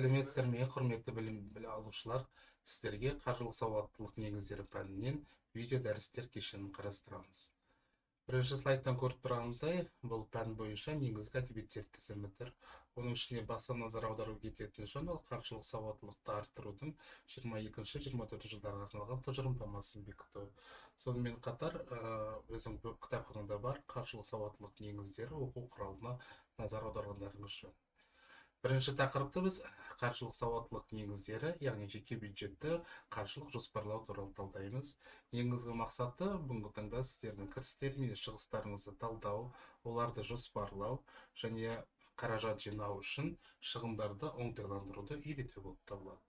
Сәлеметсіздер ме, құрметті білім алушылар. Сіздерге қаржылық сауаттылық негіздері пәнінен видео дәрістер кешенін қарастырамыз. Бірінші слайдтан көріп тұрғанымыздай, бұл пән бойынша негізгі әдебиеттер тізімі. Оның ішіне баса назар аудару кететін жөн ол қаржылық сауаттылықты арттырудың 22-24 жылдарға арналған тұжырымдамасын бекіту. Сонымен қатар, өзім кітапханада бар қаржылық сауаттылық негіздері оқу құралына назар аударғандарыңыз жөн. Бірінші тақырыпты біз қаржылық сауаттылық негіздері, яғни жеке бюджетті қаржылық жоспарлау туралы талдаймыз. Негізгі мақсаты бүгінгі таңда сіздердің кірістер мен шығыстарыңызды талдау, оларды жоспарлау және қаражат жинау үшін шығындарды оңтайландыруды үйрету болып табылады.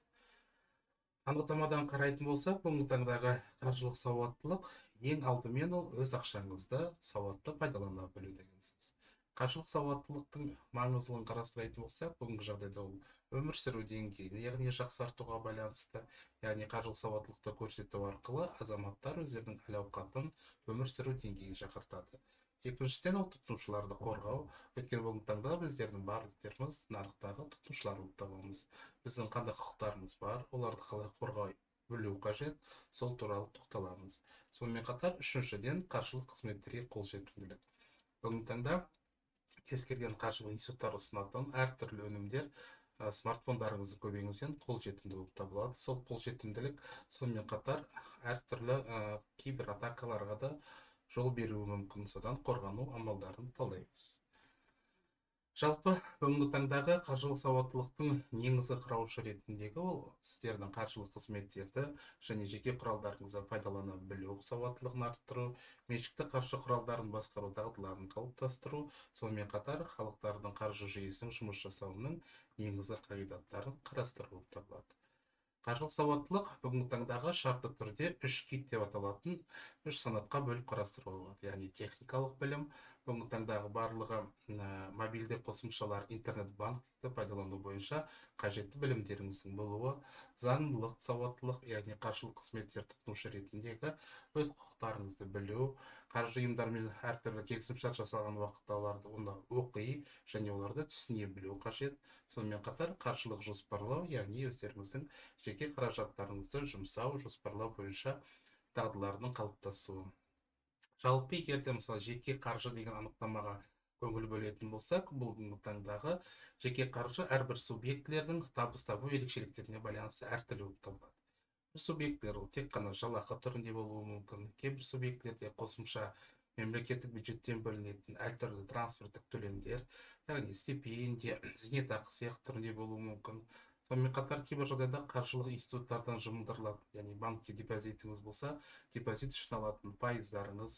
Анықтамадан қарайтын болсақ, бүгінгі таңдағы қаржылық сауаттылық ең алдымен ол өз ақшаңызды сауатты пайдалана білу деген сөз. Қаржылық сауаттылықтың маңыздылығын қарастыратын болсақ, бүгінгі жағдайда ол өмір сүру деңгейін, яғни жақсартуға байланысты, яғни қаржылық сауаттылықты көрсету арқылы азаматтар өздерінің әл-ауқатын, өмір сүру деңгейін жақсартады. Екіншіден, ол тұтынушыларды қорғау. Өйткені бүгінгі таңда біздердің барлықтеріміз нарықтағы тұтынушылар болып табамыз. Біздің қандай құқықтарымыз бар, оларды қалай қорғай білу қажет, сол туралы тоқталамыз. Сонымен қатар, үшіншіден, қаржылық қызметтерге қолжетімділік. Бүгінгі таңда кез келген қаржылық институттар ұсынатын әртүрлі өнімдер смартфондарыңыздың көмегімен қолжетімді болып табылады. Сол қолжетімділік сонымен қатар әртүрлі кибератакаларға да жол беруі мүмкін, содан қорғану амалдарын талдаймыз. Жалпы, бүгінгі таңдағы қаржылық сауаттылықтың негізгі құраушы ретіндегі ол сіздердің қаржылық қызметтерді және жеке құралдарыңызды пайдалана білу сауаттылығын арттыру, меншікті қаржы құралдарын басқару дағдыларын қалыптастыру, сонымен қатар халықтардың қаржы жүйесінің жұмыс жасауының негізгі қағидаттарын қарастыру болып табылады. Қаржылық сауаттылық бүгінгі таңдағы шартты түрде 3 кит деп аталатын 3 санатқа бөліп қарастыруға болады. Яғни техникалық білім, бүгінгі таңдағы барлығы мобильді қосымшалар, интернет-банкті пайдалану бойынша қажетті білімдеріңіздің болуы, заңдылық сауаттылық, яғни қаржылық қызметтер тұтынушы ретіндегі өз құқықтарыңызды білу, қаржы ұйымдармен әртүрлі келісімшарт жасалған уақытта оларды оқи және оларды түсіне білу қажет. Сонымен қатар қаржылық жоспарлау, яғни өздеріңіздің жеке қаражаттарыңызды жұмсау, жоспарлау бойынша дағдылардың қалыптасуы. Жалпы егерде мысалы жеке қаржы деген анықтамаға көңіл бөлетін болсақ, бүгінгі таңдағы жеке қаржы әрбір субъектілердің табыс табу ерекшеліктеріне байланысты әртүрлі болып табылады. Бір субъектілер ол тек қана жалақы түрінде болуы мүмкін, кейбір субъектілерде қосымша мемлекеттік бюджеттен бөлінетін әртүрлі трансферттік төлемдер, яғни стипендия, зейнетақы сияқты түрінде болуы мүмкін. Сонымен қатар кейбір жағдайда қаржылық институттардан жұмылдырылатын, яғни банкке депозитіңіз болса, депозит үшін алатын пайыздарыңыз,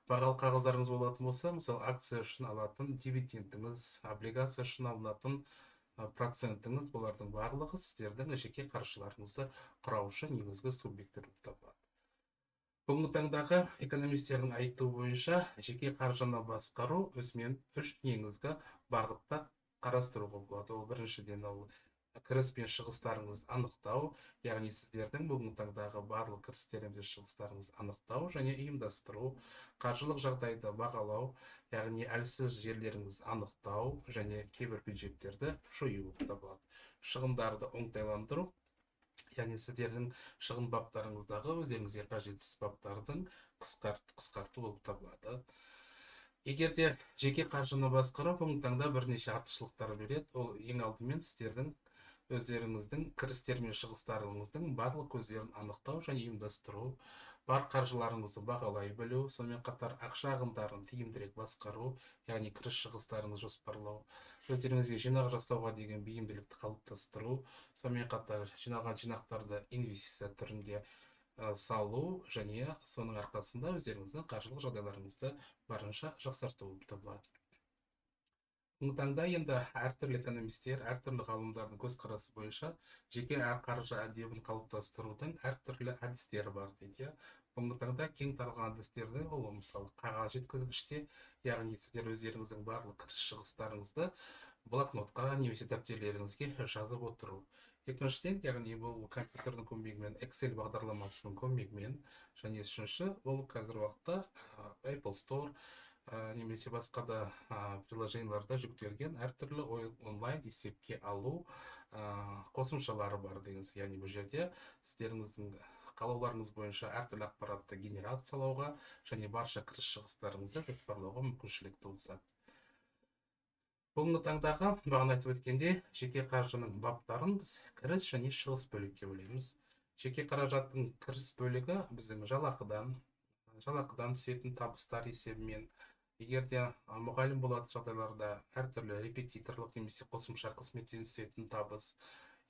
бағалы қағаздарыңыз болатын болса, мысалы акция үшін алатын дивидендіңіз, облигация үшін алынатын процентіңіз, бұлардың барлығы сіздердің жеке қаржыларыңызды құраушы негізгі субъекттер болып табылады. Бүгінгі таңдағы экономистердің айтуы бойынша жеке қаржыны басқару өзімен 3 негізгі бағытта қарастыруға болады. Ол біріншіден ол кіріс пен шығыстарыңызды анықтау, яғни сіздердің бүгінгі таңдағы барлық кірістеріңіз бен шығыстарыңызды анықтау және ұйымдастыру, қаржылық жағдайды бағалау, яғни әлсіз жерлеріңізді анықтау және кейбір бюджеттерді жою болып табылады. Шығындарды оңтайландыру, яғни сіздердің шығын баптарыңыздағы өздеріңізге қажетсіз баптардың қысқарту болып табылады. Егерде жеке қаржыны басқару бүгінгі таңда бірнеше артықшылықтар береді. Ол ең алдымен сіздердің өздеріңіздің кірістер мен шығыстарыңыздың барлық көздерін анықтау және ұйымдастыру, бар қаржыларыңызды бағалай білу, сонымен қатар ақша ағындарын тиімдірек басқару, яғни кіріс шығыстарыңызды жоспарлау, өздеріңізге жинақ жасауға деген бейімділікті қалыптастыру, сонымен қатар жиналған жинақтарды инвестиция түрінде салу және соның арқасында өздеріңіздің қаржылық жағдайларыңызды барынша жақсарту болып табылады. Бүгінгі таңда енді әртүрлі экономистер, әртүрлі ғалымдардың көзқарасы бойынша жеке қаржы әдебін қалыптастырудың әртүрлі әдістері бар дейді. Бүгінгі таңда кең таралған әдістерді ол мысалы қағаз жеткізгіште, яғни сіздер өздеріңіздің барлық кіріс шығыстарыңызды блокнотқа немесе дәптерлеріңізге жазып отыру. Екіншіден, яғни бұл компьютердің көмегімен, Excel бағдарламасының көмегімен, және үшінші, бұл қазір уақытта Apple Store, немесе басқа да приложенияларда жүктелген әртүрлі онлайн есепке алу қосымшалары бар дегенсіз. Яғни бұл жерде сіздеріңіздің қалауларыңыз бойынша әртүрлі ақпаратты генерациялауға және барша кіріс шығыстарыңызды жоспарлауға мүмкіншілік туғызады. Бүгінгі таңдағы бағана айтып өткендей, жеке қаржының баптарын біз кіріс және шығыс бөлікке бөлеміз. Жеке қаражаттың кіріс бөлігі біздің жалақыдан түсетін табыстар есебімен, егер де мұғалім болатын жағдайларда әртүрлі репетиторлық немесе қосымша қызметтен түсетін табыс,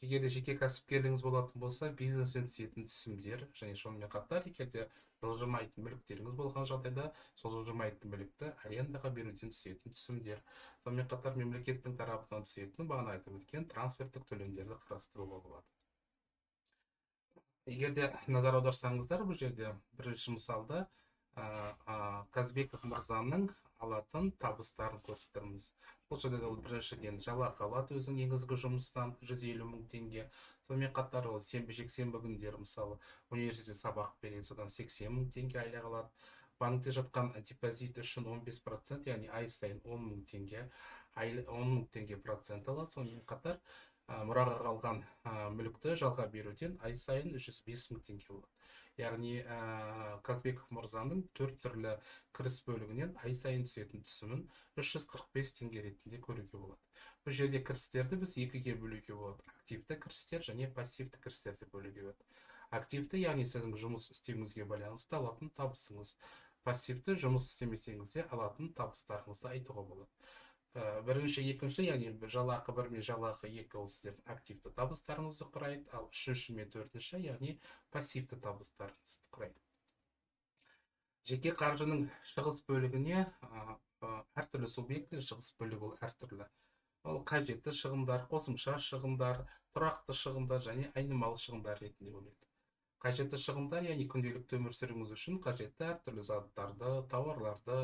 егер де жеке кәсіпкерлігіңіз болатын болса, бизнестен түсетін түсімдер, және сонымен қатар, егер де жылжымайтын мүліктеріңіз болған жағдайда, сол жылжымайтын мүлікті арендаға беруден түсетін түсімдер, сонымен қатар мемлекеттің тарапынан түсетін бағана айтып өткен трансферттік төлемдерді қарастыруға болады. Егер де назар аударсаңыздар, бұл жерде бірінші мысалда Қазбеков мырзаның алатын табыстарын көріп тұрмыз. Бұл жерде ол біріншіден жалақы алады өзінің негізгі жұмыстан 150 мың теңге. Сонымен қатар ол сенбі-жексенбі күндері мысалы университетте сабақ береді, содан 80 мың теңге айлық алады. Банкте жатқан депозит үшін 15%, яғни ай сайын 10 мың теңге, 10 мың теңге процент алады. Сонымен қатар мұраға қалған мүлікті жалға беруден ай сайын 305 мың теңге болады. Яғни Қазбеков мырзаның 4 түрлі кіріс бөлігінен ай сайын түсетін түсімін 345 теңге ретінде көруге болады. Бұл жерде кірістерді біз екіге бөлуге болады. Активті кірістер және пассивті кірістерді бөлуге болады. Активті, яғни сіздің жұмыс істеуіңізге байланысты алатын табысыңыз. Пассивті, жұмыс істемесеңіз де алатын табыстарыңызды айтуға болады. Бірінші, екінші, яғни жалақы 1 мен жалақы 2 ол сіздердің активті табыстарыңызды құрайды, ал үшінші мен төртінші, яғни пассивті табыстарыңызды құрайды. Жеке қаржының шығыс бөлігіне әртүрлі субъектілер шығыс бөлігі ол әртүрлі. Ол қажетті шығындар, қосымша шығындар, тұрақты шығындар және айнымалы шығындар ретінде бөледі. Қажетті шығындар, яғни күнделікті өмір сүруіңіз үшін қажетті әртүрлі заттарды, тауарларды,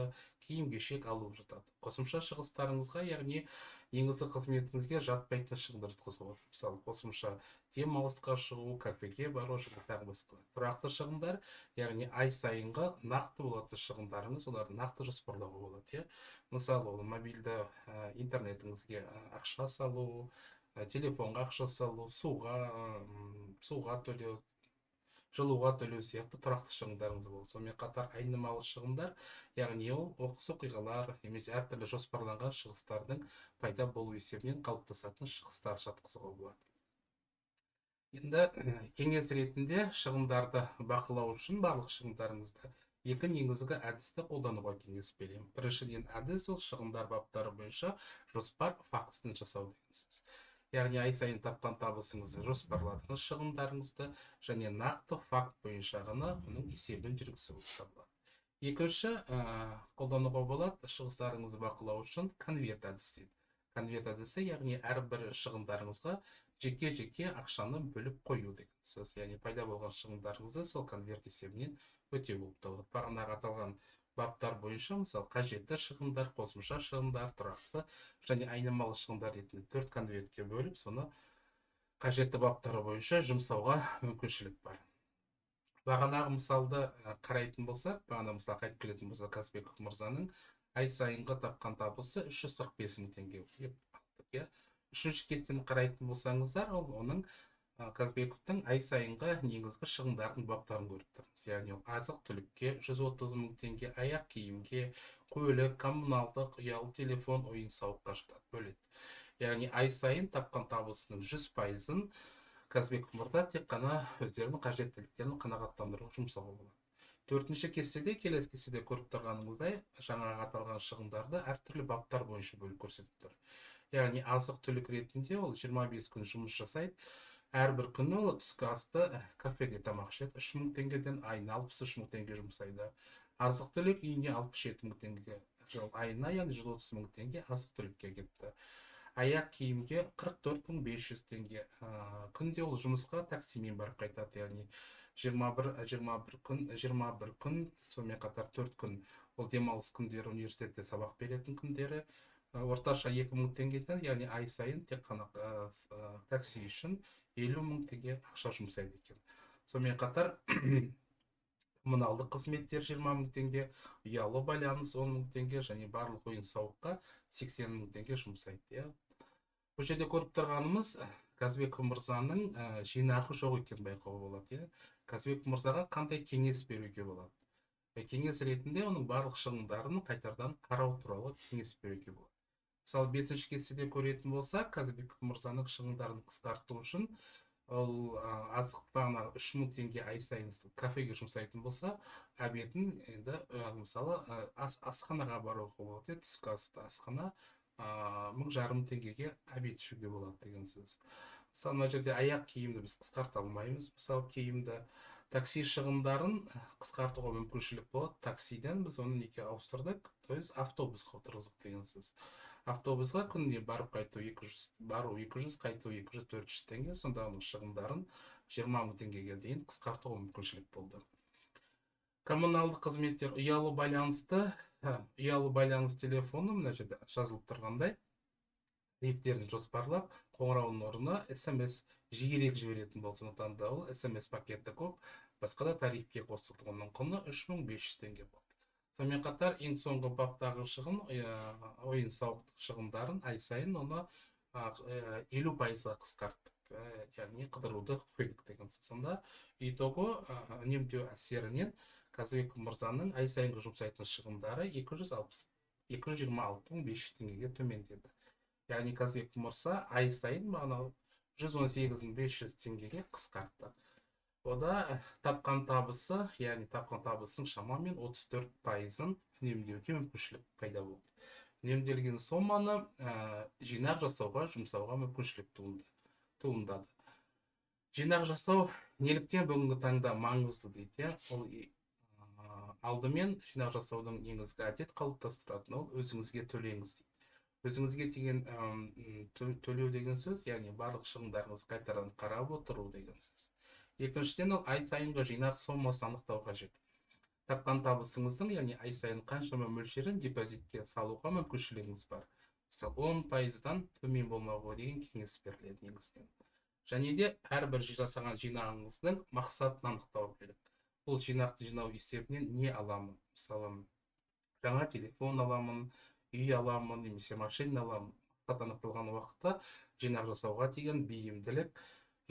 киім-кешек алып жатады. Қосымша шығыстарыңызға, яғни негізгі қызметіңізге жатпайтын шығындарды қосуға. Мысалы, қосымша демалысқа шығу, кафеге бару және тағы басқа. Тұрақты шығындар, яғни ай сайынғы нақты болатын шығындарыңыз, оларды нақты жоспарлауға болады. Мысалы, ол мобильді интернетіңізге ақша салу, телефонға ақша салу, суға төлеу, жылуға төлеу сияқты тұрақты шығындарыңыз болады. Сонымен қатар айнымалы шығындар, яғни ол оқыс оқиғалар немесе әртүрлі жоспарланған шығыстардың пайда болу есебінен қалыптасатын шығыстар жатқызуға болады. Енді кеңес ретінде шығындарды бақылау үшін барлық шығындарыңызды екі негізгі әдісті қолдануға кеңес беремін. Біріншіден әдіс ол шығындар баптары бойынша жоспар фактісін жасау дегенсіз. Яғни ай сайын тапқан табысыңызды жоспарладыңыз шығындарыңызды және нақты факт бойынша ғана оның есебін жүргізу болып табылады. Екінші қолдануға болады шығыстарыңызды бақылау үшін конверт әдісі. Конверт әдісі, яғни әрбір шығындарыңызға жеке-жеке ақшаны бөліп қою деген сөз. Яғни пайда болған шығындарыңызды сол конверт есебінен өтеу болып табылады. Бағанағы аталған баптар бойынша, мысалы, қажетті шығындар, қосымша шығындар, тұрақты және айнымалы шығындар ретінде 4 конвертке бөліп, соны қажетті баптары бойынша жұмсауға мүмкіншілік бар. Бағанағы мысалды қарайтын болсақ, бағана мысал қайтып келетін болса, Қазбеков мырзаның ай сайынғы тапқан табысы 345 мың теңге. Үшінші кестені қарайтын болсаңыздар, ол оның Қазбековтың ай сайынғы негізгі шығындардың баптарын көріп тұрмыз. Яғни азық түлікке 130 мың теңге, аяқ киімге, көлік, коммуналдық, ұялы телефон, ойын сауыққа жатады, бөледі. Яғни ай сайын тапқан табысының 100%-ын Қазбеков мырза тек қана өздерінің қажеттіліктерін қанағаттандыруға жұмсауға болады. Төртінші кестеде, келесі кестеде көріп тұрғаныңыздай, жаңағы аталған шығындарды әртүрлі баптар бойынша бөліп көрсетіп тұр. Яғни азық түлік ретінде ол 25 күн жұмыс жасайды. Әрбір күні ол түскі асты кафеде тамақ ішеді, 3 мың теңгеден айына 63 мың теңге жұмсайды. Азық түлік үйіне 67 мың теңге, айына, яғни 130 мың теңге азық түлікке кетті. Аяқ киімге 44 мың 500 теңге. Күнде ол жұмысқа таксимен барып қайтады, яғни 21 күн, сонымен қатар 4 күн ол демалыс күндері, университетте сабақ беретін күндері, орташа 2 мың теңгеден, яғни ай сайын тек қана такси үшін 50 мың теңге ақша жұмсайды екен. Сонымен қатар коммуналдық қызметтер 20 мың теңге, ұялы байланыс 10 мың теңге, және барлық ойын сауыққа 80 мың теңге жұмсайды. Иә. Бұл жерде көріп тұрғанымыз Қазбек мырзаның жинақы жоқ екенін байқауға болады. Иә. Қазбек мырзаға қандай кеңес беруге болады? Кеңес ретінде оның барлық шығындарын қайтардан қарау туралы кеңес беруге болады. Мысалы, 5-ші кестеде көретін болсақ, Қазбек мырзаның шығындарын қысқарту үшін ол азық бағана 3 мың теңге ай сайын кафеге жұмсайтын болса, обедін енді мысалы асханаға баруға болады. Түскі асты асхана 1,5 мың теңгеге обед ішуге болады деген сөз. Мысалы, мына жерде аяқ киімді біз қысқарта алмаймыз. Мысалы, киімді такси шығындарын қысқартуға мүмкіншілік болады. Таксиден біз оны неге ауыстырдық? То есть автобусқа отырғыздық деген сөз. Автобусқа күнде барып қайту 200, бару 200, қайту 200-400 теңге, сонда оның шығындарын 20 мың теңгеге дейін қысқартуға мүмкіншілік болды. Коммуналдық қызметтер, ұялы байланыс телефоны мына жерде жазылып тұрғандай, тарифтерін жоспарлап, қоңырауының орнына SMS жиірек жіберетін болса, сондықтан да ол SMS пакеті көп, басқа да тарифке қосылды. Оның құны 3500 теңге болды. Сонымен қатар ең соңғы баптағы шығын, ойын сауықтық шығындарын ай сайын оны 50%-ға қысқарттық. Яғни қыдыруды қойдық деген сөз. Сонда итого үнемдеу әсерінен Қазбек мырзаның ай сайынғы жұмсайтын шығындары 226.500 теңгеге төмендеді. Яғни Қазбек мырза ай сайын 118.500 теңгеге қысқартты. Ода тапқан табысы, яғни тапқан табысың шамамен 34%-ын үнемдеуге мүмкіншілік пайда болды. Үнемделген соманы жинақ жасауға, жұмсауға мүмкіншілік туындады. Жинақ жасау неліктен бүгінгі таңда маңызды дейді? Ол алдымен жинақ жасаудың негізгі әдет қалыптастыратын, ол өзіңізге төлеңіз дейді. Өзіңізге деген төлеу деген сөз, яғни барлық шығындарыңыз қайтадан қарап отыру деген сөз. Екіншіден, ол ай сайынғы жинақ сомасын анықтау қажет. Тапқан табысыңыздың, яғни ай сайын қаншама мөлшерін депозитке салуға мүмкіншілігіңіз бар. Мысалы, 10%-дан төмен болмауға деген кеңес беріледі негізінен. Және де әрбір жасаған жинағыңыздың мақсатын анықтау керек. Бұл жинақты жинау есебінен не аламын? Мысалы, жаңа телефон аламын, үй аламын, немесе машина аламын. Мақсат анықталған уақытта жинақ жасауға деген бейімділік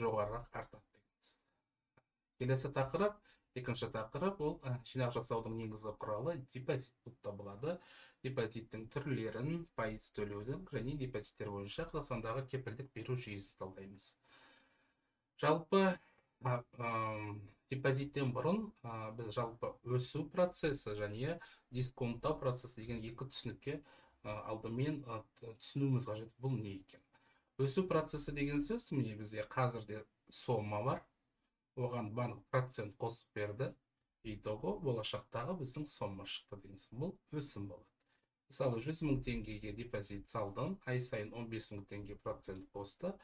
жоғарырақ артады. Келесі тақырып, екінші тақырып, ол жинақ жасаудың негізгі құралы депозит болып табылады. Депозиттің түрлерін, пайыз төлеудің және депозиттер бойынша Қазақстандағы кепілдік беру жүйесін талдаймыз. Жалпы депозиттен бұрын біз жалпы өсу процесі және дисконттау процесі деген екі түсінікке алдымен түсінуіміз қажет. Бұл не екен? Өсу процесі деген сөз, міне бізде қазірде сома бар. Оған банк процент қосып берді. Итого болашақтағы біздің сома шықты деген сөз. Бұл өсім болады. Мысалы, 100 мың теңгеге депозит салдың, ай сайын 15 мың теңге процент қосты,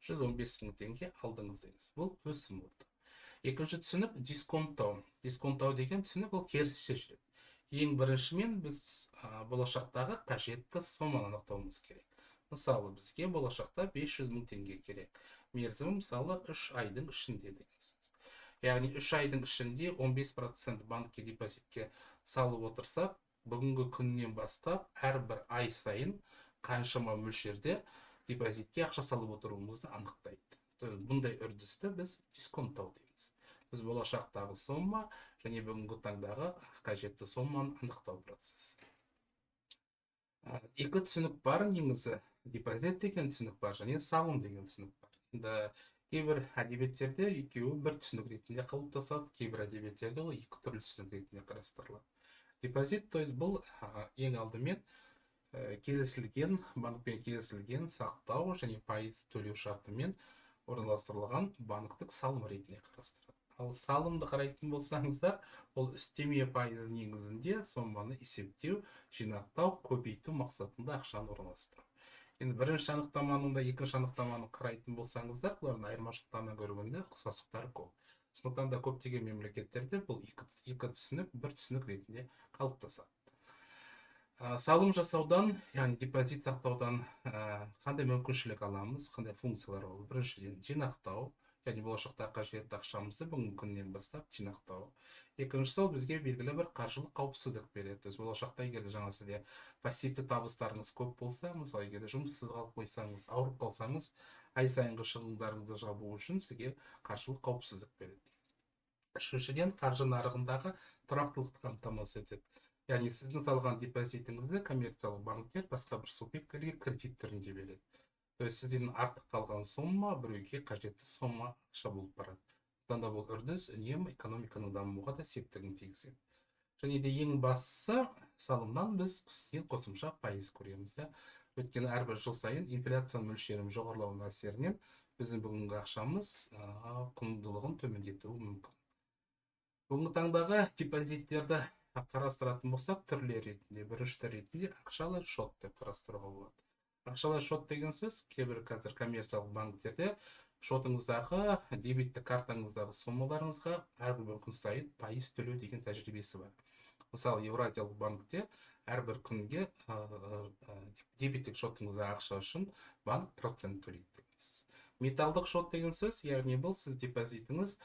115 мың теңге алдыңыз деңіз. Бұл өсім болды. Екінші түсінік дисконттау. Дисконттау деген түсінік ол керісінше жүреді. Ең біріншімен біз болашақтағы қажетті соманы анықтауымыз керек. Мысалы, бізге болашақта 500 мың теңге керек. Мерзімі мысалы 3 айдың ішінде деген сөз. Яғни 3 айдың ішінде 15% банкке депозитке салып отырсақ, бүгінгі күннен бастап әрбір ай сайын қаншама мөлшерде депозитке ақша салып отыруымызды анықтайды. Бұндай үрдісті біз дисконттау дейміз. Біз болашақтағы сома және бүгінгі таңдағы қажетті соманы анықтау процесі. Екі түсінік бар негізі. Депозит деген түсінік бар және салым деген түсінік бар. Кейбір әдебиеттерде екеуі бір түсінік ретінде қалыптасады, кейбір әдебиеттерде ол екі түрлі түсінік ретінде қарастырылады. Депозит, то есть бұл ең алдымен келісілген, банкпен келісілген сақтау және пайыз төлеу шартымен орналастырылған банктік салым ретінде қарастырылады. Ал салымды қарайтын болсаңыздар, ол үстеме пайызы негізінде соманы есептеу, жинақтау, көбейту мақсатында ақшаны орналастыру. Енді бірінші анықтаманың да екінші анықтаманы қарайтын болсаңыздар, бұлардың айырмашылықтарына көргенде ұқсастықтары көп. Сондықтан да көптеген мемлекеттерде бұл екі түсінік бір түсінік ретінде қалыптасады. Салым жасаудан, яғни депозит сақтаудан қандай мүмкіншілік аламыз, қандай функциялар ол? Біріншіден жинақтау, яғни болашақта қажетті ақшамызды бүгінгі күннен бастап жинақтау. Екіншісі ол бізге белгілі бір қаржылық қауіпсіздік береді. То есть болашақта егер де жаңа сізде пассивті табыстарыңыз көп болса, мысалы егер де жұмыссыз қалып қойсаңыз, ауырып қалсаңыз, ай сайынғы шығындарыңызды жабу үшін сізге қаржылық қауіпсіздік береді. Үшіншіден, қаржы нарығындағы тұрақтылықты қамтамасыз етеді. Яғни сіздің салған депозитіңізді коммерциялық банктер басқа бір субъекттерге кредит түрінде береді. То есть сізден артық қалған сомма біреуге қажетті сомма ақша болып барады. Сонда бұл үрдіс үнемі экономиканың дамуға да септігін тигізеді. Және де ең бастысы, салымнан біз қосымша пайыз көреміз. Өйткені әрбір жыл сайын инфляция мөлшерінің жоғарылауының әсерінен біздің бүгінгі ақшамыз құндылығын төмендетуі мүмкін. Бүгінгі таңдағы депозиттерді қарастыратын болсақ, түрлер ретінде, бірінші ретінде ақшалай шот деп қарастыруға болады. Ақшалай шот деген сөз, кейбір қазір коммерциялық банктерде шотыңыздағы, дебиттік картаңыздағы сомаларыңызға әрбір күн сайын пайыз төлеу деген тәжірибесі бар. Мысалы, Евразиялық банкте әрбір күнге дебиттік шотыңыздағы ақша үшін банк процент төлейді деген сөз. Металдық шот деген сөз, яғни бұл сіз депозитіңіз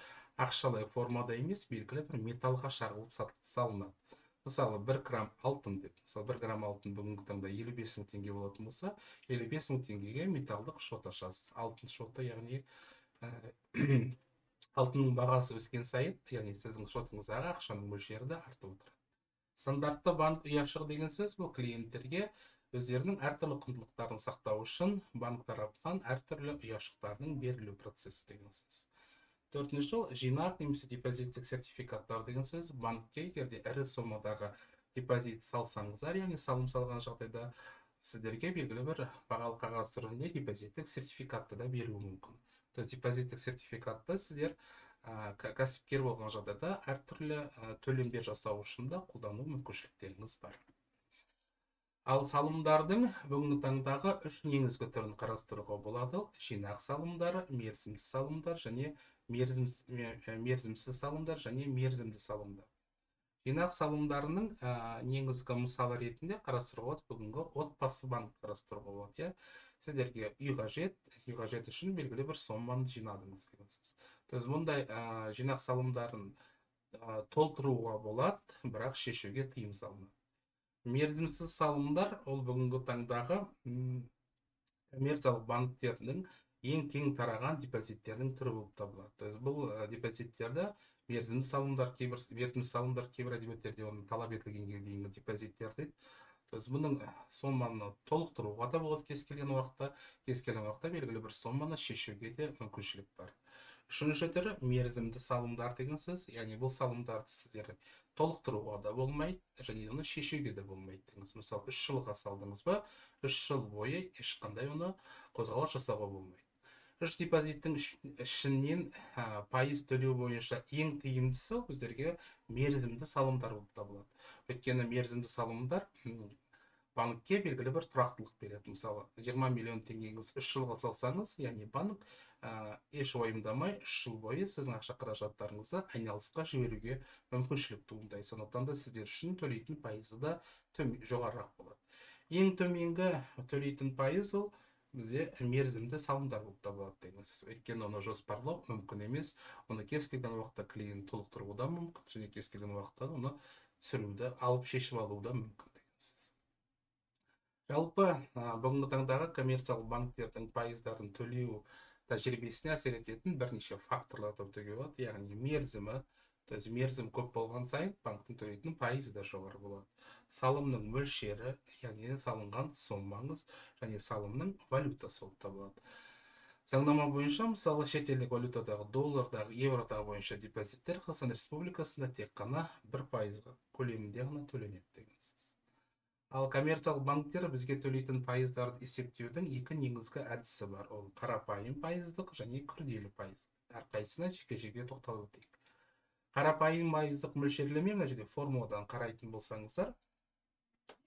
ақшалай формада емес, белгілі бір металға шағылып салынады. Мысалы, 1 грамм алтын деп. Мысалы, 1 грамм алтын бүгінгі таңда 55 мың теңге болатын болса, 55 мың теңгеге металдық шот ашасыз. Алтын шоты, яғни алтынның бағасы өскен сайын, яғни сіздің шотыңыздағы ақшаның мөлшері де артып отырады. Стандартты банк ұяшығы деген сөз, бұл клиенттерге өздерінің әртүрлі құндылықтарын сақтау үшін банк тарапынан әртүрлі ұяшықтардың берілу процесі деген сөз. Төртінші жол, жинақ немесе депозиттік сертификаттар деген сөз, банкке егерде ірі сомадағы депозит салсаңыздар, яғни салым салған жағдайда сіздерге белгілі бір бағалы қағаз түрінде депозиттік сертификатты да беруі мүмкін. То есть депозиттік сертификатты сіздер кәсіпкер болған жағдайда әртүрлі төлемдер жасау үшін да қолдану мүмкіншіліктеріңіз бар. Ал салымдардың бүгінгі таңдағы үш негізгі түрін қарастыруға болады. Жинақ салымдары, мерзімді салымдар және мерзімсіз салымдар және мерзімді салымдар. Жинақ салымдарының негізгі мысалы ретінде қарастыруға бүгінгі отбасы банк қарастыруға болады. Сіздерге үй қажет үшін белгілі бір соманы жинадыңыз деген сөз. То есть мұндай жинақ салымдарын толтыруға болады, бірақ шешуге тыйым салынады. Мерзімсіз салымдар ол бүгінгі таңдағы коммерциялық банктердің ең кең тараған депозиттердің түрі болып табылады. Бұл депозиттерді мерзімді салымдар, кейбір әдебиеттерде оны талап етілгенге дейінгі депозиттер дейді. Бұның соманы толықтыруға да болады кез келген уақытта белгілі бір соманы шешуге де мүмкіншілік бар. Үшінші түрі мерзімді салымдар деген сөз, яғни бұл салымдарды сіздер толықтыруға да болмайды, және оны шешуге де болмайды деңіз. Мысалы, 3 жылға салдыңыз ба, 3 жыл бойы ешқандай оны қозғалыс жасауға болмайды. Үш депозиттің ішінен пайыз төлеу бойынша ең тиімдісі біздерге мерзімді салымдар болып табылады. Өйткені мерзімді салымдар банкке белгілі бір тұрақтылық береді. Мысалы, 20 миллион теңгеңіз 3 жылға салсаңыз, яғни банк еш уайымдамай 3 жыл бойы сіздің ақша қаражаттарыңызды айналысқа жіберуге мүмкіншілік туындайды. Сондықтан да сіздер үшін төлейтін пайызы да жоғарырақ болады. Ең төменгі төлейтін пайыз ол бізде мерзімді салымдар болып табылады дейміз. Өйткені оны жоспарлау мүмкін емес, оны кез келген уақытта клиент толықтыруы да мүмкін, және кез келген уақытта оны сүруді, алып шешіп алуы да мүмкін дейміз. Жалпы бүгінгі таңдағы коммерциялық банктердің пайыздарын төлеу тәжірибесіне әсер ететін бірнеше факторларды өтуге болады. Яғни мерзімі, то есть мерзім көп болған сайын банктің төлейтін пайызы да жоғары болады. Салымның мөлшері, яғни салынған сомаңыз және салымның валютасы болып табылады. Заңнама бойынша, мысалы, шетелдік валютадағы доллардағы, евродағы бойынша депозиттер Қазақстан Республикасында тек қана 1% көлемінде ғана төленеді деген сөз. Ал коммерциялық банктер бізге төлейтін пайыздарды есептеудің екі негізгі әдісі бар. Ол қарапайым пайыздық және күрделі пайыздық. Әрқайсысына жеке-жеке тоқталып өтейік. Қарапайым пайыздық мөлшерлеме мына жерде формуладан қарайтын болсаңыздар,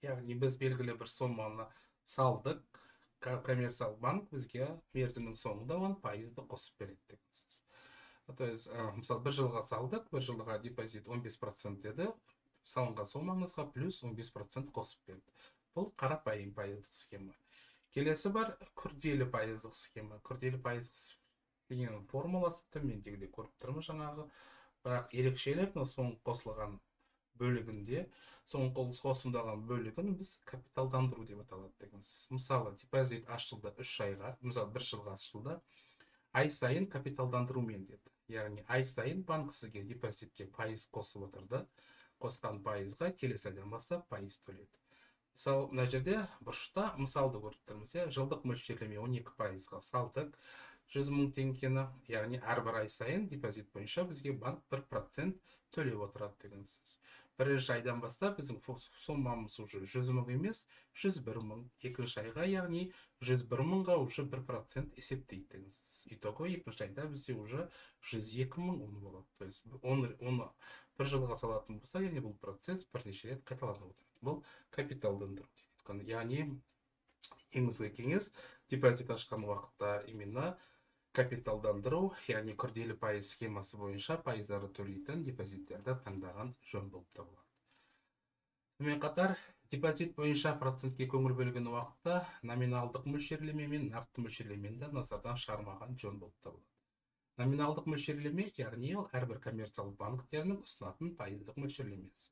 яғни біз белгілі бір соманы салдық, коммерциялық банк бізге мерзімнің соңында оған пайызды қосып береді деген сөз. То есть, мысалы, 1 жылға салдық, 1 жылға депозит 15% деді, салынған сомаңызға плюс 15% қосып берді. Бұл қарапайым пайыздық схема. Келесі бар күрделі пайыздық схема. Күрделі пайыздық схема формуласы төмендегідей көріп тұрмыз жаңағы Бірақ ерекшелік соң қосылған бөлігінде, соң қосымдаған бөлігін біз капиталдандыру деп аталады деген сөз. Мысалы, депозит ашылды 3 айға, мысалы 1 жылға ашылды, ай сайын капиталдандырумен деді. Яғни ай сайын банк сізге депозитке пайыз қосып отырды. Қосқан пайызға келесі айдан бастап пайыз төледі. Мысалы, мына жерде бұрышта мысалды көріп тұрмыз, жылдық мөлшерлеме 12%-ға салдық 100 мың теңгені, яғни әрбір ай сайын депозит бойынша бізге банк 1% төлеп отырады деген сөз. Бірінші айдан бастап біздің сомамыз уже 100 мың емес, 101 мың. Екінші айға, яғни 101 мыңға уже 1% есептейді деген сөз. Итого екінші айда бізде уже 102 мың оны болады. То есть оны бір жылға салатын болса, яғни бұл процесс бірнеше рет қайталанып отырады. Бұл капиталдандыру дейді. Яғни негізгі кеңес депозит ашқан уақытта именно капиталдандыру, яғни күрделі пайыз схемасы бойынша пайыздары төлейтін депозиттерді таңдаған жөн болып табылады. Сонымен қатар, депозит бойынша процентке көңіл бөлген уақытта номиналдық мөлшерлеме мен нақты мөлшерлемені назардан шығармаған жөн болып табылады. Номиналдық мөлшерлеме, яғни ол әрбір коммерциялық банктерінің ұсынатын пайыздық мөлшерлемесі.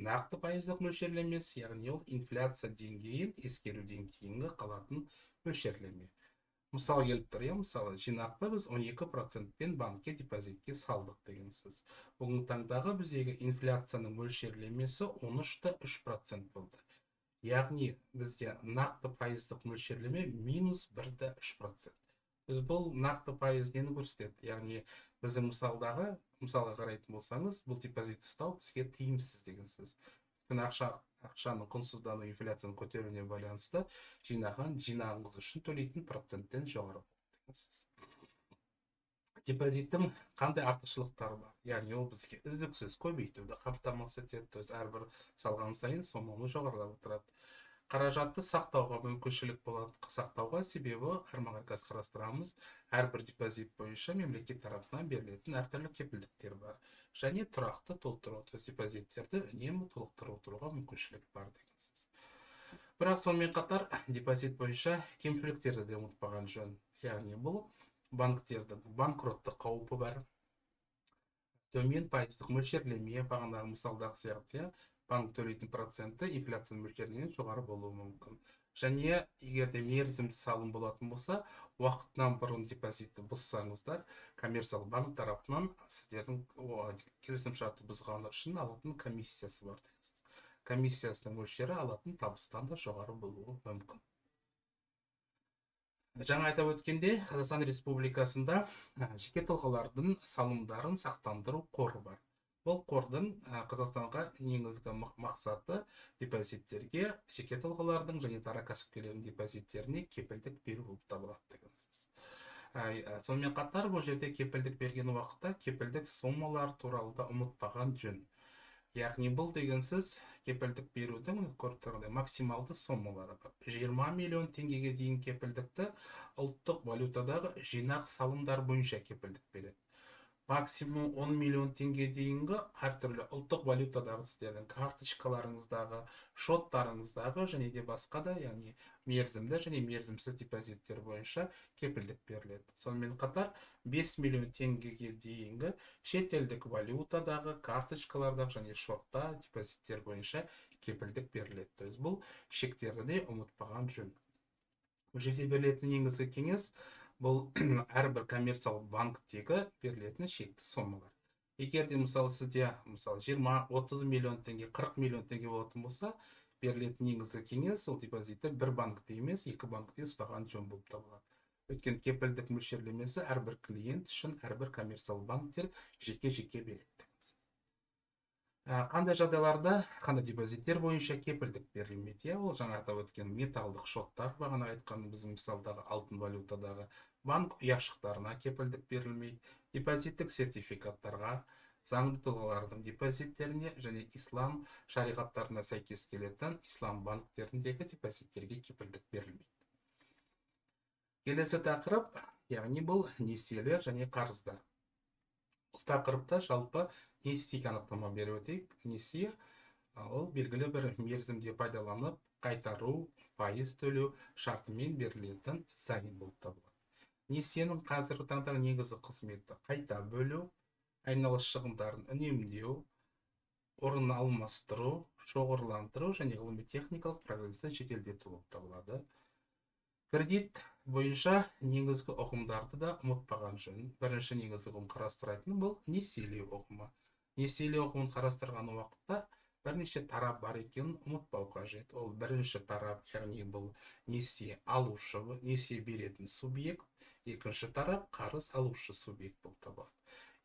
Нақты пайыздық мөлшерлемесі, яғни ол инфляция деңгейін ескеруден кейінгі қалатын мөлшерлеме. Мысал келіп тұр, мысалы, жинақты біз 12%-пен банкке депозитке салдық деген сөз. Бүгінгі таңдағы біздегі инфляцияның мөлшерлемесі 13,3% болды. Яғни бізде нақты пайыздық мөлшерлеме минус 1,3%. Біз бұл нақты пайыз нені көрсетеді? Яғни біздің мысалға қарайтын болсаңыз, бұл депозит ұстау бізге тиімсіз деген сөз. Ақшаның құнсыздану инфляцияның көтеруіне байланысты жинағыңыз үшін төлейтін проценттен жоғары болды. Депозиттің қандай артықшылықтары бар? Яғни ол бізге үздіксіз көбейтуді қамтамасыз етеді. То есть әрбір салған сайын соманы жоғарылап отырады. Қаражатты сақтауға мүмкіншілік болады. Сақтауға себебі әрмағайкас қарастырамыз. Әрбір депозит бойынша мемлекет тарапынан берілетін әртүрлі кепілдіктер бар. Және тұрақты толтыру, депозиттерді үнемі толықтырып отыруға мүмкіншілік бар деген сөз. Бірақ сонымен қатар депозит бойынша кемшіліктерді де ұмытпаған жөн. Яғни бұл банктердің банкроттық қаупі бар. Төмен пайыздық мөлшерлеме, бағанағы мысалдағы сияқты, банк төлейтін проценті инфляция мөлшерінен жоғары болуы мүмкін. Және егер де мерзімді салым болатын болса, уақытынан бұрын депозитті бұзсаңыздар, коммерциялық банк тарапынан сіздердің келісімшартты бұзғаны үшін алатын комиссиясы бар. Комиссиясының мөлшері алатын табыстан да жоғары болуы мүмкін. Жаңа айтып өткенде, Қазақстан Республикасында жеке тұлғалардың салымдарын сақтандыру қоры бар. Бұл қордың Қазақстанға негізгі мақсаты депозиттерге, жеке тұлғалардың және дара кәсіпкерлердің депозиттеріне кепілдік беру болып табылады деген сөз. Сонымен қатар бұл жерде кепілдік берген уақытта кепілдік сомалар туралы да ұмытпаған жөн. Яғни бұл деген сөз кепілдік берудің көріп тұрғандай максималды сомалары бар. 20 миллион теңгеге дейін кепілдікті ұлттық валютадағы жинақ салымдар бойынша кепілдік береді. Максимум 10 миллион теңге дейінгі әртүрлі ұлттық валютадағы сіздердің карточкаларыңыздағы, шоттарыңыздағы және де басқа да, яғни мерзімді және мерзімсіз депозиттер бойынша кепілдік беріледі. Сонымен қатар 5 миллион теңгеге дейінгі шетелдік валютадағы карточкалардағы және шотта депозиттер бойынша кепілдік беріледі. То есть бұл шектерді де ұмытпаған жөн. Бұл жерде берілетін негізгі кеңес бұл әрбір коммерциялық банктегі берілетін шекті сомалар. Егер де мысалы сізде 20-30 миллион теңге, 40 миллион теңге болатын болса, берілетін негізгі кеңес ол депозитті бір банкте емес, екі банкте ұстаған жөн болып табылады. Өйткені кепілдік мөлшерлемесі әрбір клиент үшін әрбір коммерциялық банктер жеке-жеке береді. Қандай жағдайларда, қандай депозиттер бойынша кепілдік берілмейді? Ол жаңа атап өткен металдық шоттар, бағана айтқан біздің мысалдағы алтын валютадағы банк ұяшықтарына кепілдік берілмейді. Депозиттік сертификаттарға, заңды тұлғалардың депозиттеріне және ислам шариғаттарына сәйкес келетін ислам банктеріндегі депозиттерге кепілдік берілмейді. Келесі тақырып, яғни бұл несиелер және қарыздар. Бұл тақырыпта жалпы несиеге анықтама беріп өтейік. Несие ол белгілі бір мерзімде пайдаланып, қайтару, пайыз төлеу шартымен берілетін займ болып табылады. Несиенің қазіргі таңдағы негізгі қызметі қайта бөлу, айналыс шығындарын үнемдеу, орын алмастыру, шоғырландыру және ғылыми техникалық прогресті жеделдету болып табылады. Кредит бойынша негізгі ұғымдарды да ұмытпаған жөн. Бірінші негізгі ұғым қарастыратын бұл несиелеу ұғымы. Несиелеу ұғымын қарастырған уақытта бірнеше тарап бар екенін ұмытпау қажет. Ол бірінші тарап, яғни бұл несие алушы, несие беретін субъект, екінші тарап қарыз алушы субъект болып табылады.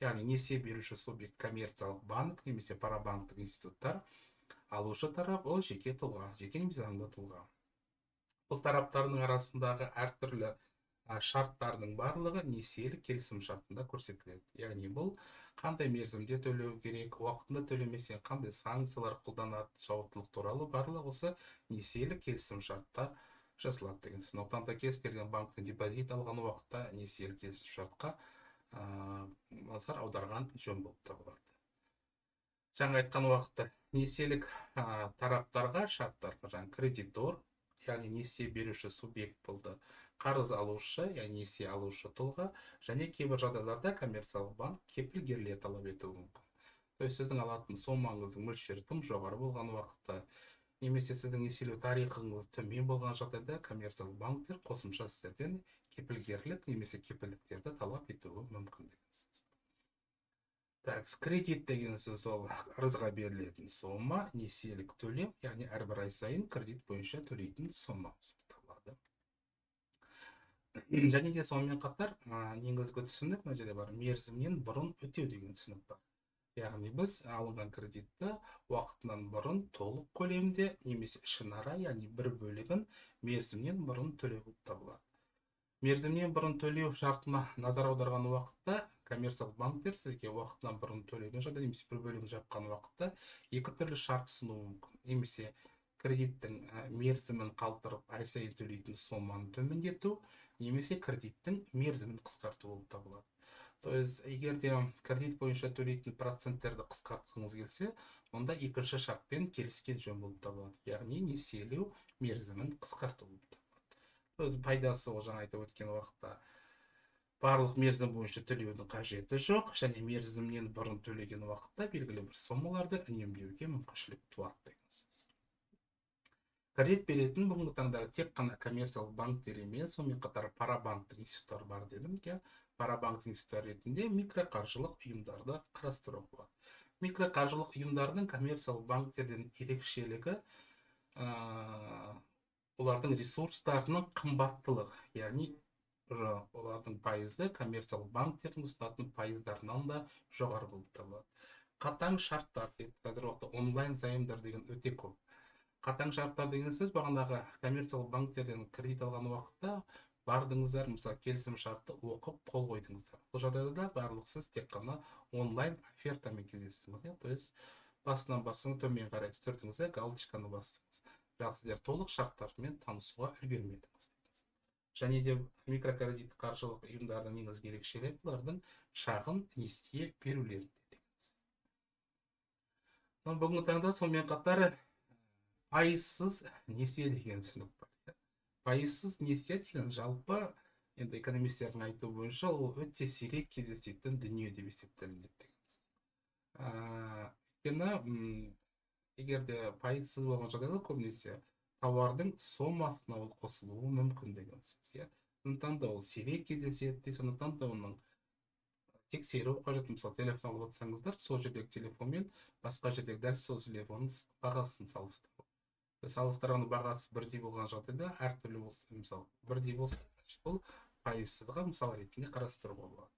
Яғни несие беруші субъект коммерциялық банк немесе парабанктік институттар, алушы тарап ол жеке тұлға, жеке немесе заңды тұлға. Бұл тараптардың арасындағы әртүрлі шарттардың барлығы несиелік келісім шартында көрсетіледі. Яғни бұл қандай мерзімде төлеу керек, уақытында төлемесе қандай санкциялар қолданады, жауаптылық туралы барлығы осы несиелік келісім шартта жасалады деген. Сондықтан да кез келген банктен депозит алған уақытта несиелік келісім шартқа назар аударған жөн болып табылады. Жаңа айтқан уақытта несиелік тараптарға, шарттарға жаңа кредитор, яғни несие беруші субъект болды, қарыз алушы, яғни несие алушы тұлға, және кейбір жағдайларда коммерциялық банк кепілгерлер талап етуі мүмкін. То есть сіздің алатын сомаңыздың мөлшері тым жоғары болған уақытта, немесе сіздің несиелеу тарихыңыз төмен болған жағдайда коммерциялық банктер қосымша сіздерден кепілгерлік немесе кепілдіктерді талап етуі мүмкін деген сөз. Так, кредит деген сөз ол қарызға берілетін сома, несиелік төлем, яғни әрбір ай сайын кредит бойынша төлейтін сома табылады. Және де сонымен қатар негізгі түсінік мына жерде бар, мерзімнен бұрын өтеу деген түсінік бар. Яғни біз алынған кредитті уақытынан бұрын толық көлемде немесе ішінара, яғни бір бөлігін мерзімнен бұрын төлеу болып табылады. Мерзімнен бұрын төлеу шартына назар аударған уақытта коммерциялық банктер сізге уақытынан бұрын төлеген жағдайда немесе бір бөлігін жапқан уақытта екі түрлі шарт ұсынуы мүмкін. Немесе кредиттің мерзімін қалдырып ай сайын төлейтін соманы төмендету, немесе кредиттің мерзімін қысқарту болып табылады. То есть егер де кредит бойынша төлейтін проценттерді қысқартқыңыз келсе, онда екінші шартпен келіскен жөн болып табылады. Яғни несиелеу мерзімін қысқарту болып табылады. То есть пайдасы ол жаңа айтып өткен уақытта барлық мерзім бойынша төлеудің қажеті жоқ, және мерзімнен бұрын төлеген уақытта белгілі бір сомаларды үнемдеуге мүмкіншілік туады деген сөз. Кредит беретін бүгінгі таңда тек қана коммерциялық банктер емес, сонымен қатар парабанктік институттар бар дедім. Парабанктік институттар ретінде микроқаржылық ұйымдарды қарастыруға болады. Микроқаржылық ұйымдардың коммерциялық банктерден ерекшелігі олардың ресурстарының қымбаттылығы, яғни олардың пайызы коммерциялық банктердің ұсынатын пайыздарынан да жоғары болып табылады. Қатаң шарттар, қазір уақытта онлайн заемдар деген өте көп. Қатаң шарттар деген сөз бағанағы коммерциялық банктерден кредит алған уақытта бардыңыздар, мысалы келісім шартты оқып қол қойдыңыздар. Бұл жағдайда барлық сіз тек қана онлайн офертамен кездестіңіз. То есть басынан төмен қарай түсірдіңіз, галочканы бастыңыз. Бірақ сіздер толық шарттармен танысуға үлгермедіңіз. Және де микрокредит қаржылық ұйымдардың негізгі ерекшелігі олардың шағын несие берулерінде деген. Бүгінгі таңда сонымен қатар пайызсыз несие деген түсінік бар. Пайызсыз несие деген жалпы енді экономистердің айтуы бойынша ол өте сирек кездесетін дүние деп есептелінеді деген. Өйткені егер де пайызсыз болған жағдайда көбінесе тауардың сомасына ол қосылуы мүмкін деген сөз. Сондықтан да ол сирек кездеседі, сондықтан да оның тексеру қажет. Мысалы, телефон алып отырсаңыздар, сол жердегі телефонмен басқа жердегі дәл сол телефонның бағасын салыстыру. Салыстырған бағасы бірдей болған жағдайда әртүрлі болса, мысалы, бірдей болса, бұл пайызсызға мысал ретінде қарастыруға болады.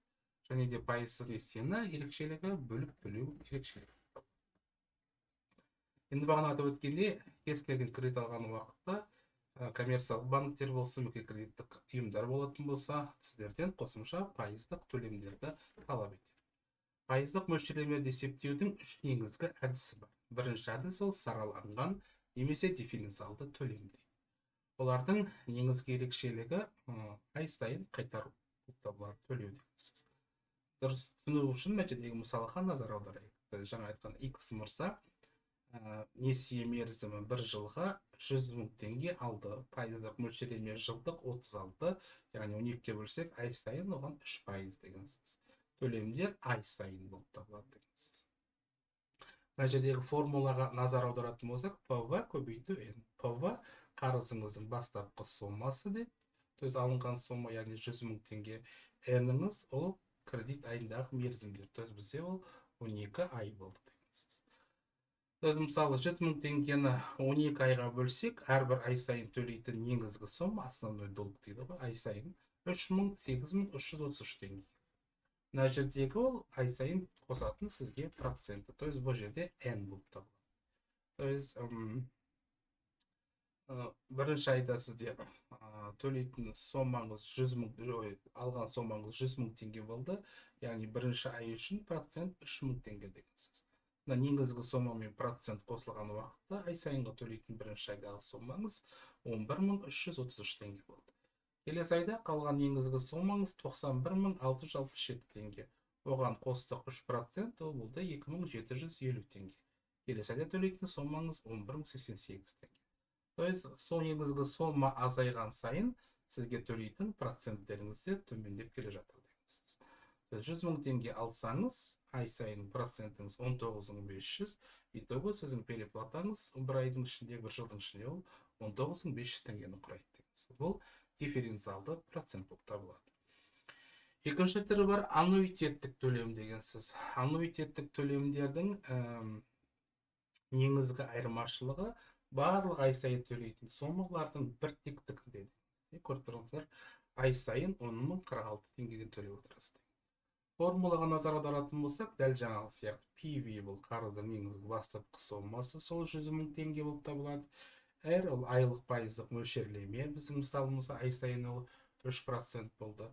Және де пайызсыз несиені ерекшелігі бөліп төлеу ерекшелігі. Енді бағана атап өткенде, кез келген кредит алған уақытта коммерциялық банктер болсын, микрокредиттік ұйымдар болатын болса, сіздерден қосымша пайыздық төлемдерді талап етеді. Пайыздық мөлшерлемелерді есептеудің үш негізгі әдісі бар. Бірінші әдіс ол сараланған немесе дифференциалды төлем дейді. Олардың негізгі ерекшелігі ай сайын қайтару болып табылады, төлеу деген сөз. Дұрыс түсіну үшін мына жердегі мысалға назар аударайық. Жаңа айтқан X мырза несие мерзімі 1 жылға 100 мың теңге алды. Пайыздық мөлшерлеме жылдық 36, яғни 12-ке бөлсек ай сайын оған 3% деген сөз. төлемдер ай сайын болып табылады деген сөз. Мына жердегі формулаға назар аударатын болсақ, ПВ көбейту N. ПВ қарызыңыздың бастапқы сомасы дейді. То есть алынған сома, яғни 100 000 теңге. N-іңіз ол кредит айындағы мерзімдер. То есть бізде ол 12 ай болды деген сөз. То есть мысалы 100 000 теңгені 12 айға бөлсек, әрбір ай сайын төлейтін негізгі сома, основной долг дейді ғой, ай сайын 8333 теңге. Мына жердегі ол ай сайын қосатын сізге проценті. То есть бұл жерде N болып табылады. То есть бірінші айда сізде төлейтін сомаңыз 100 000, алған сомаңыз 100 000 теңге болды. Яғни бірінші ай үшін процент 3 000 теңге деген сөз. Мына негізгі сомамен процент қосылған уақытта ай сайынғы төлейтін бірінші айдағы сомаңыз 11 333 теңге болды. Келесі айда қалған негізгі сомаңыз 91 667 теңге. Оған қостық 3%, ол болды 2750 теңге. Келесі айда төлейтін сомаңыз 11 теңге. То есть, сол негізгі сома азайған сайын сізге төлейтін проценттеріңіз де төмендеп келе жатыр деген сөз. 100 000 теңге алсаңыз, ай сайын процентіңіз 19 500, итого сіздің переплатаңыз бір айдың ішінде, бір жылдың ішінде ол 19 500 теңгені құрайды деген сөз. Бұл дифференциалды процент болып табылады. Екінші түрі бар аннуитеттік төлем деген сөз. Аннуитеттік төлемдердің негізгі айырмашылығы барлық ай сайын төлейтін сомалардың бір тектігінде. Көріп тұрсыздар, ай сайын 10.046 теңгеден төлеп отырасыз. Формулаға назар аударатын болсақ, дәл жаңағы сияқты PV бұл қарыздың негізгі бастапқы сомасы, сол 100 000 теңге болып табылады. R ол айлық пайыздық мөлшерлеме, біздің мысалымызда ай сайын ол 3% болды.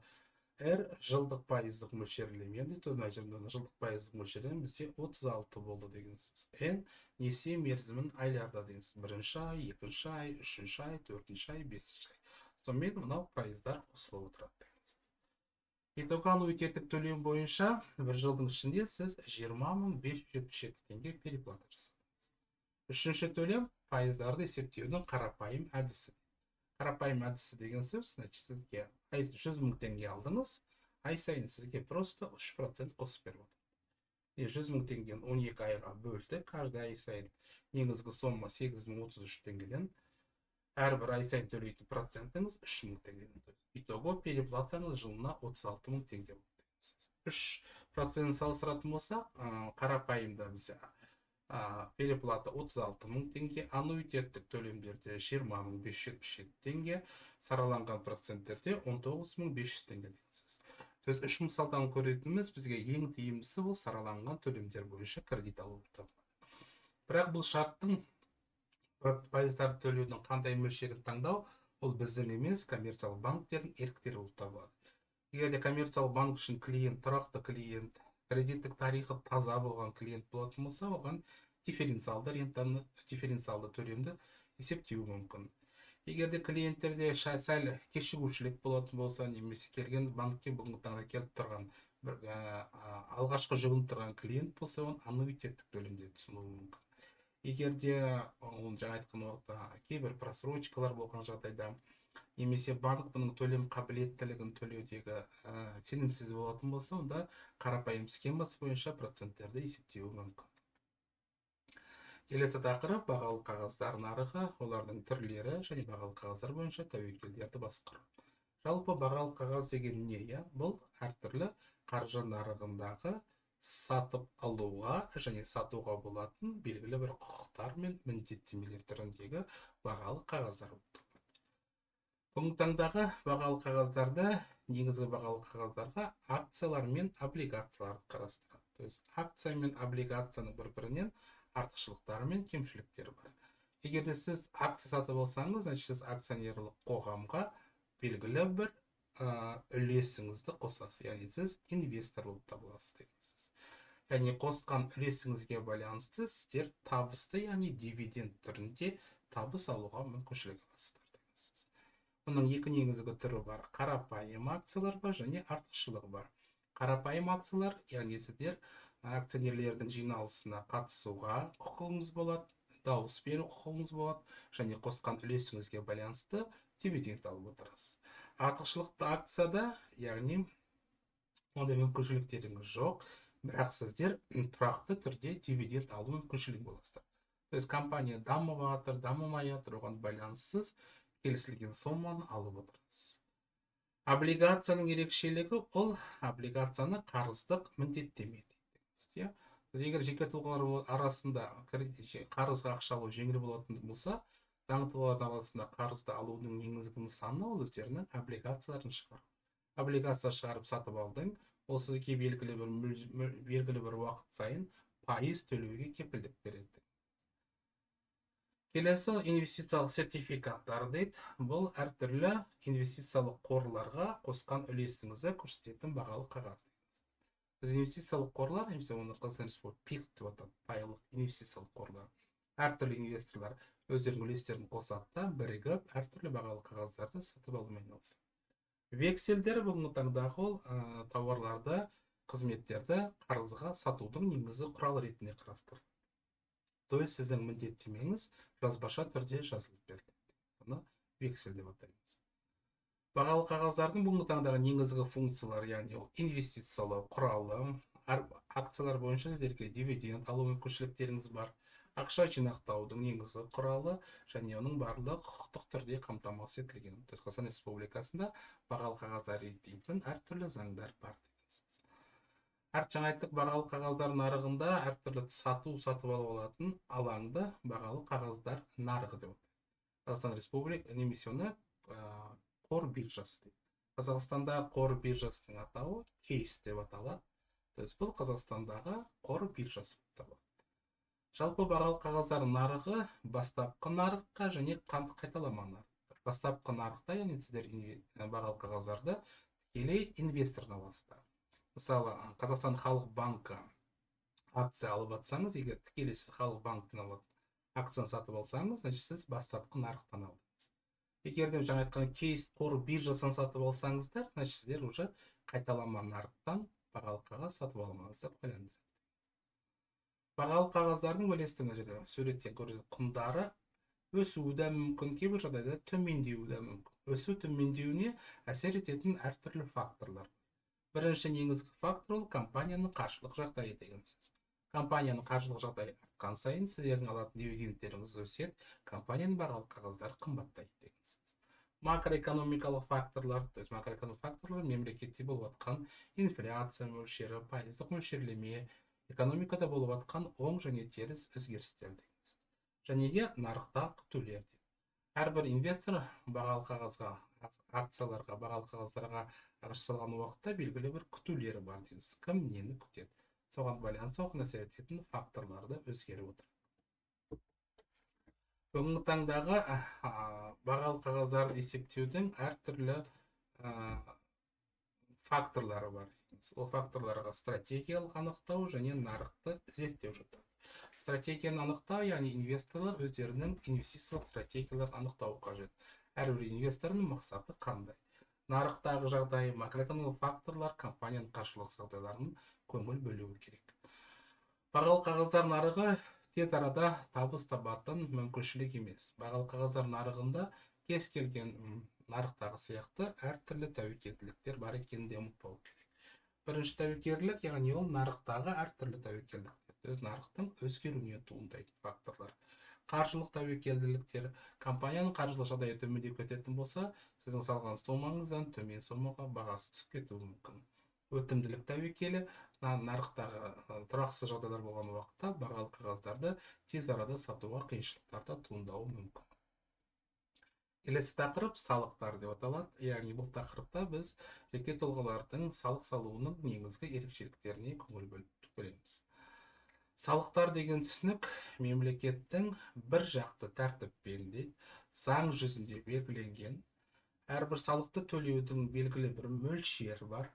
R жылдық пайыздық мөлшерлеме, жылдық пайыздық мөлшерлеме бізде 36 болды деген сөз. N несие мерзімін айларда деген сөз. Бірінші ай, екінші ай, үшінші ай, төртінші ай, бесінші ай. Сонымен мынау пайыздар қосылып отырады деген сөз. Итого аннуитеттік төлем бойынша бір жылдың ішінде сіз 20 577 теңге переплата жасадыңыз. Үшінші төлем пайыздарды есептеудің қарапайым әдісі. Қарапайым әдісі деген сөз, сізге 100 000 теңге алдыңыз, ай сайын сізге просто 3% қосып беріп отыр. 100 000 теңгені 12 айға бөлді, каждый ай сайын негізгі сома 8033 теңгеден, әрбір ай сайын төлейтін процентіңіз 3000 теңгеден. Итого переплатаңыз жылына 36 000 теңге болды. 3% салыстыратын болсақ, қарапайымда бізде переплата 36 000 теңге, аннуитеттік төлемдерде 20 577 теңге, сараланған проценттерде 19 500 теңге деген сөз. Сөз 3 мысалдан көретініміз бізге ең тиімдісі бұл сараланған төлемдер бойынша кредит алу болып табылады. Бірақ бұл шарттың пайыздарды төлеудің қандай мөлшерін таңдау, ол біздің емес, коммерциялық банктердің еріктері болып табылады. Егер де коммерциялық банк үшін клиент тұрақты клиент, кредиттік тарихы таза болған клиент болатын болса, оған дифференциалды рентаны, дифференциалды төлемді есептеу мүмкін. Егер де клиенттерде сәл кешігушілік болатын болса, немесе келген банкке бүгінгі таңда келіп тұрған алғашқы жүгініп тұрған клиент болса, оны аннуитеттік төлемде түсінуі мүмкін. Егер де жаңа айтқан уақытта кейбір просрочкалар болған жағдайда, немесе банк бұның төлем қабілеттілігін төлеудегі сенімсіз болатын болса, онда қарапайым схемасы бойынша проценттерді есептеуі мүмкін. Келесі тақырып бағалы қағаздар нарығы, олардың түрлері және бағалы қағаздар бойынша тәуекелдерді басқару. Жалпы бағалы қағаз деген не? Бұл әртүрлі қаржы нарығындағы сатып алуға және сатуға болатын белгілі бір құқықтар мен міндеттемелер түріндегі бағалы қағаздар болып табылады. Бүгінгі таңдағы бағалы қағаздарды, негізгі бағалы қағаздарға акциялар мен облигацияларды қарастырады. То есть акция мен облигацияның бір-бірінен артықшылықтары мен кемшіліктері бар. Егер де сіз акция сатып алсаңыз, сіз акционерлік қоғамға белгілі бір үлесіңізді қосасыз, яғни сіз инвестор болып табыласыз дейсіз. Яғни қосқан үлесіңізге байланысты сіздер табысты, яғни дивиденд түрінде табыс алуға мүмкіншілік аласыздар дейсіз. Оның екі негізгі түрі бар: қарапайым акциялар бар және артықшылығы бар. Қарапайым акциялар, яғни сіздер акционерлердің жиналысына қатысуға құқығыңыз болады, дауыс беру құқығыңыз болады, және қосқан үлесіңізге байланысты дивиденд алып отырасыз. Артықшылықты акцияда, яғни ондай мүмкіншіліктеріңіз жоқ, бірақ сіздер тұрақты түрде дивиденд алу мүмкіншілігі боласыздар. То есть компания дамып жатыр, дамымай жатыр, оған байланыссыз келісілген соманы алып отырасыз. Облигацияның ерекшелігі ол облигацияны қарыздық міндеттемейді. Егер жеке тұлғалар арасында қарызға ақша алу жеңіл болатын болса, заңды тұлғалардың арасында қарызды алудың негізгі нысаны ол өздерінің облигацияларын шығару. Облигация шығарып сатып алдың, ол сізге белгілі бір уақыт сайын пайыз төлеуге кепілдік береді. Келесі инвестициялық сертификаттар дейді. Бұл әртүрлі инвестициялық қорларға қосқан үлесіңізді көрсететін бағалы қағаз. Біз инвестициялық қорлар, немесе оны Қазақстан Республикасы ПИК деп атайды, пайлық инвестициялық қорлар. Әртүрлі инвесторлар өздерінің үлестерін қосады да бірігіп әртүрлі бағалы қағаздарды сатып алумен айналысады. Вексельдер бүгінгі таңдағы ол тауарларды, қызметтерді қарызға сатудың негізгі құралы ретінде қарастырылады. То есть сіздің міндеттемеңіз жазбаша түрде жазылып беріледі. Бұны вексель деп атаймыз. Бағалы қағаздардың бүгінгі таңдағы негізгі функциялары, яғни ол инвестициялау құралы, акциялар бойынша сіздерге дивиденд алу мүмкіншіліктеріңіз бар, ақша жинақтаудың негізгі құралы, және оның барлығы құқықтық түрде қамтамасыз етілген. То есть Қазақстан Республикасында бағалы қағаздар реттейтін әртүрлі заңдар бар. Жаңа айттық, бағалы қағаздар нарығында әртүрлі сатып алып алатын алаңды бағалы қағаздар нарығы деп атайды. Қазақстан Республика немесе оны қор биржасы дейді. Қазақстанда қор биржасының атауы кейс деп аталады. То есть бұл Қазақстандағы қор биржасы болып табылады. Жалпы бағалы қағаздар нарығы бастапқы нарыққа және қайталама нарыққа. Бастапқы нарықта, яғни сіздер бағалы қағаздарды тікелей инвестордан аласыздар. Мысалы, Қазақстан Халық банкі акция алып жатсаңыз, егер тікелей сіз Халық банктен алып акцияны сатып алсаңыз, значит сіз бастапқы нарықтан алдыңыз. Егер де жаңа айтқан кейс қор биржасынан сатып алсаңыздар, значит сіздер уже қайталама нарықтан бағалы қағаз сатып алмаңызды байландырады. Бағалы қағаздардың үлестің жерде суреттен көрсетілген құндары өсуі де мүмкін, кейбір жағдайда төмендеуі де мүмкін. Өсу төмендеуіне әсер ететін әртүрлі факторлар. Бірінші негізгі фактор ол компанияның қаржылық жағдайы деген сөз. Компанияның қаржылық жағдайы артқан сайын сіздердің алатын дивидендтеріңіз өседі, компанияның бағалы қағаздары қымбаттайды деген сөз. Макроэкономикалық факторлар, то есть макроэкономикалық факторлар мемлекетте болып жатқан инфляция мөлшері, пайыздық мөлшерлеме, экономикада болып жатқан оң және теріс өзгерістер деген сөз. Және де нарықта күтулер. Әрбір инвестор бағалы қағазға, акцияларға, бағалы қағаздарға ақша салған уақытта белгілі бір күтулері бар дейміз. Кім нені күтеді? Соған байланысты оған әсер ететін факторларды өзгеріп отыр. Бүгінгі таңдағы бағалы қағаздарды есептеудің әртүрлі факторлары бар. Ол факторларға стратегиялық анықтау және нарықты зерттеу жатады. Стратегияны анықтау, яғни инвесторлар өздерінің инвестициялық стратегияларын анықтау қажет. Әрбір инвесторның мақсаты қандай? Нарықтағы жағдай, макроэкономикалық факторлар компанияның қаржылық жағдайларын көңіл бөлуі керек. Бағалы қағаздар нарығы тез арада табыс табатын мүмкіншілік емес. Бағалы қағаздар нарығында кез келген нарықтағы сияқты әртүрлі тәуекелділіктер бар екенін де ұмытпау керек. Бірінші тәуекелділік, яғни ол нарықтағы әртүрлі тәуекелдіктер, өз нарықтың өзгеруіне туындайтын факторлар. Қаржылық тәуекелділіктер, компанияның қаржылық жағдайы төмендеп кететін болса, сіздің салған сомаңыздан төмен сомаға бағасы түсіп кетуі мүмкін. Өтімділік тәуекелі, нарықтағы тұрақсыз жағдайлар болған уақытта бағалы қағаздарды тез арада сатуға қиыншылықтарда туындауы мүмкін. Келесі тақырып салықтар деп аталады. Яғни бұл тақырыпта біз жеке тұлғалардың салық салуының негізгі ерекшеліктеріне көңіл бөлеміз. Салықтар деген түсінік мемлекеттің бір жақты тәртіппен заң жүзінде белгіленген, әрбір салықты төлеудің белгілі бір мөлшері бар.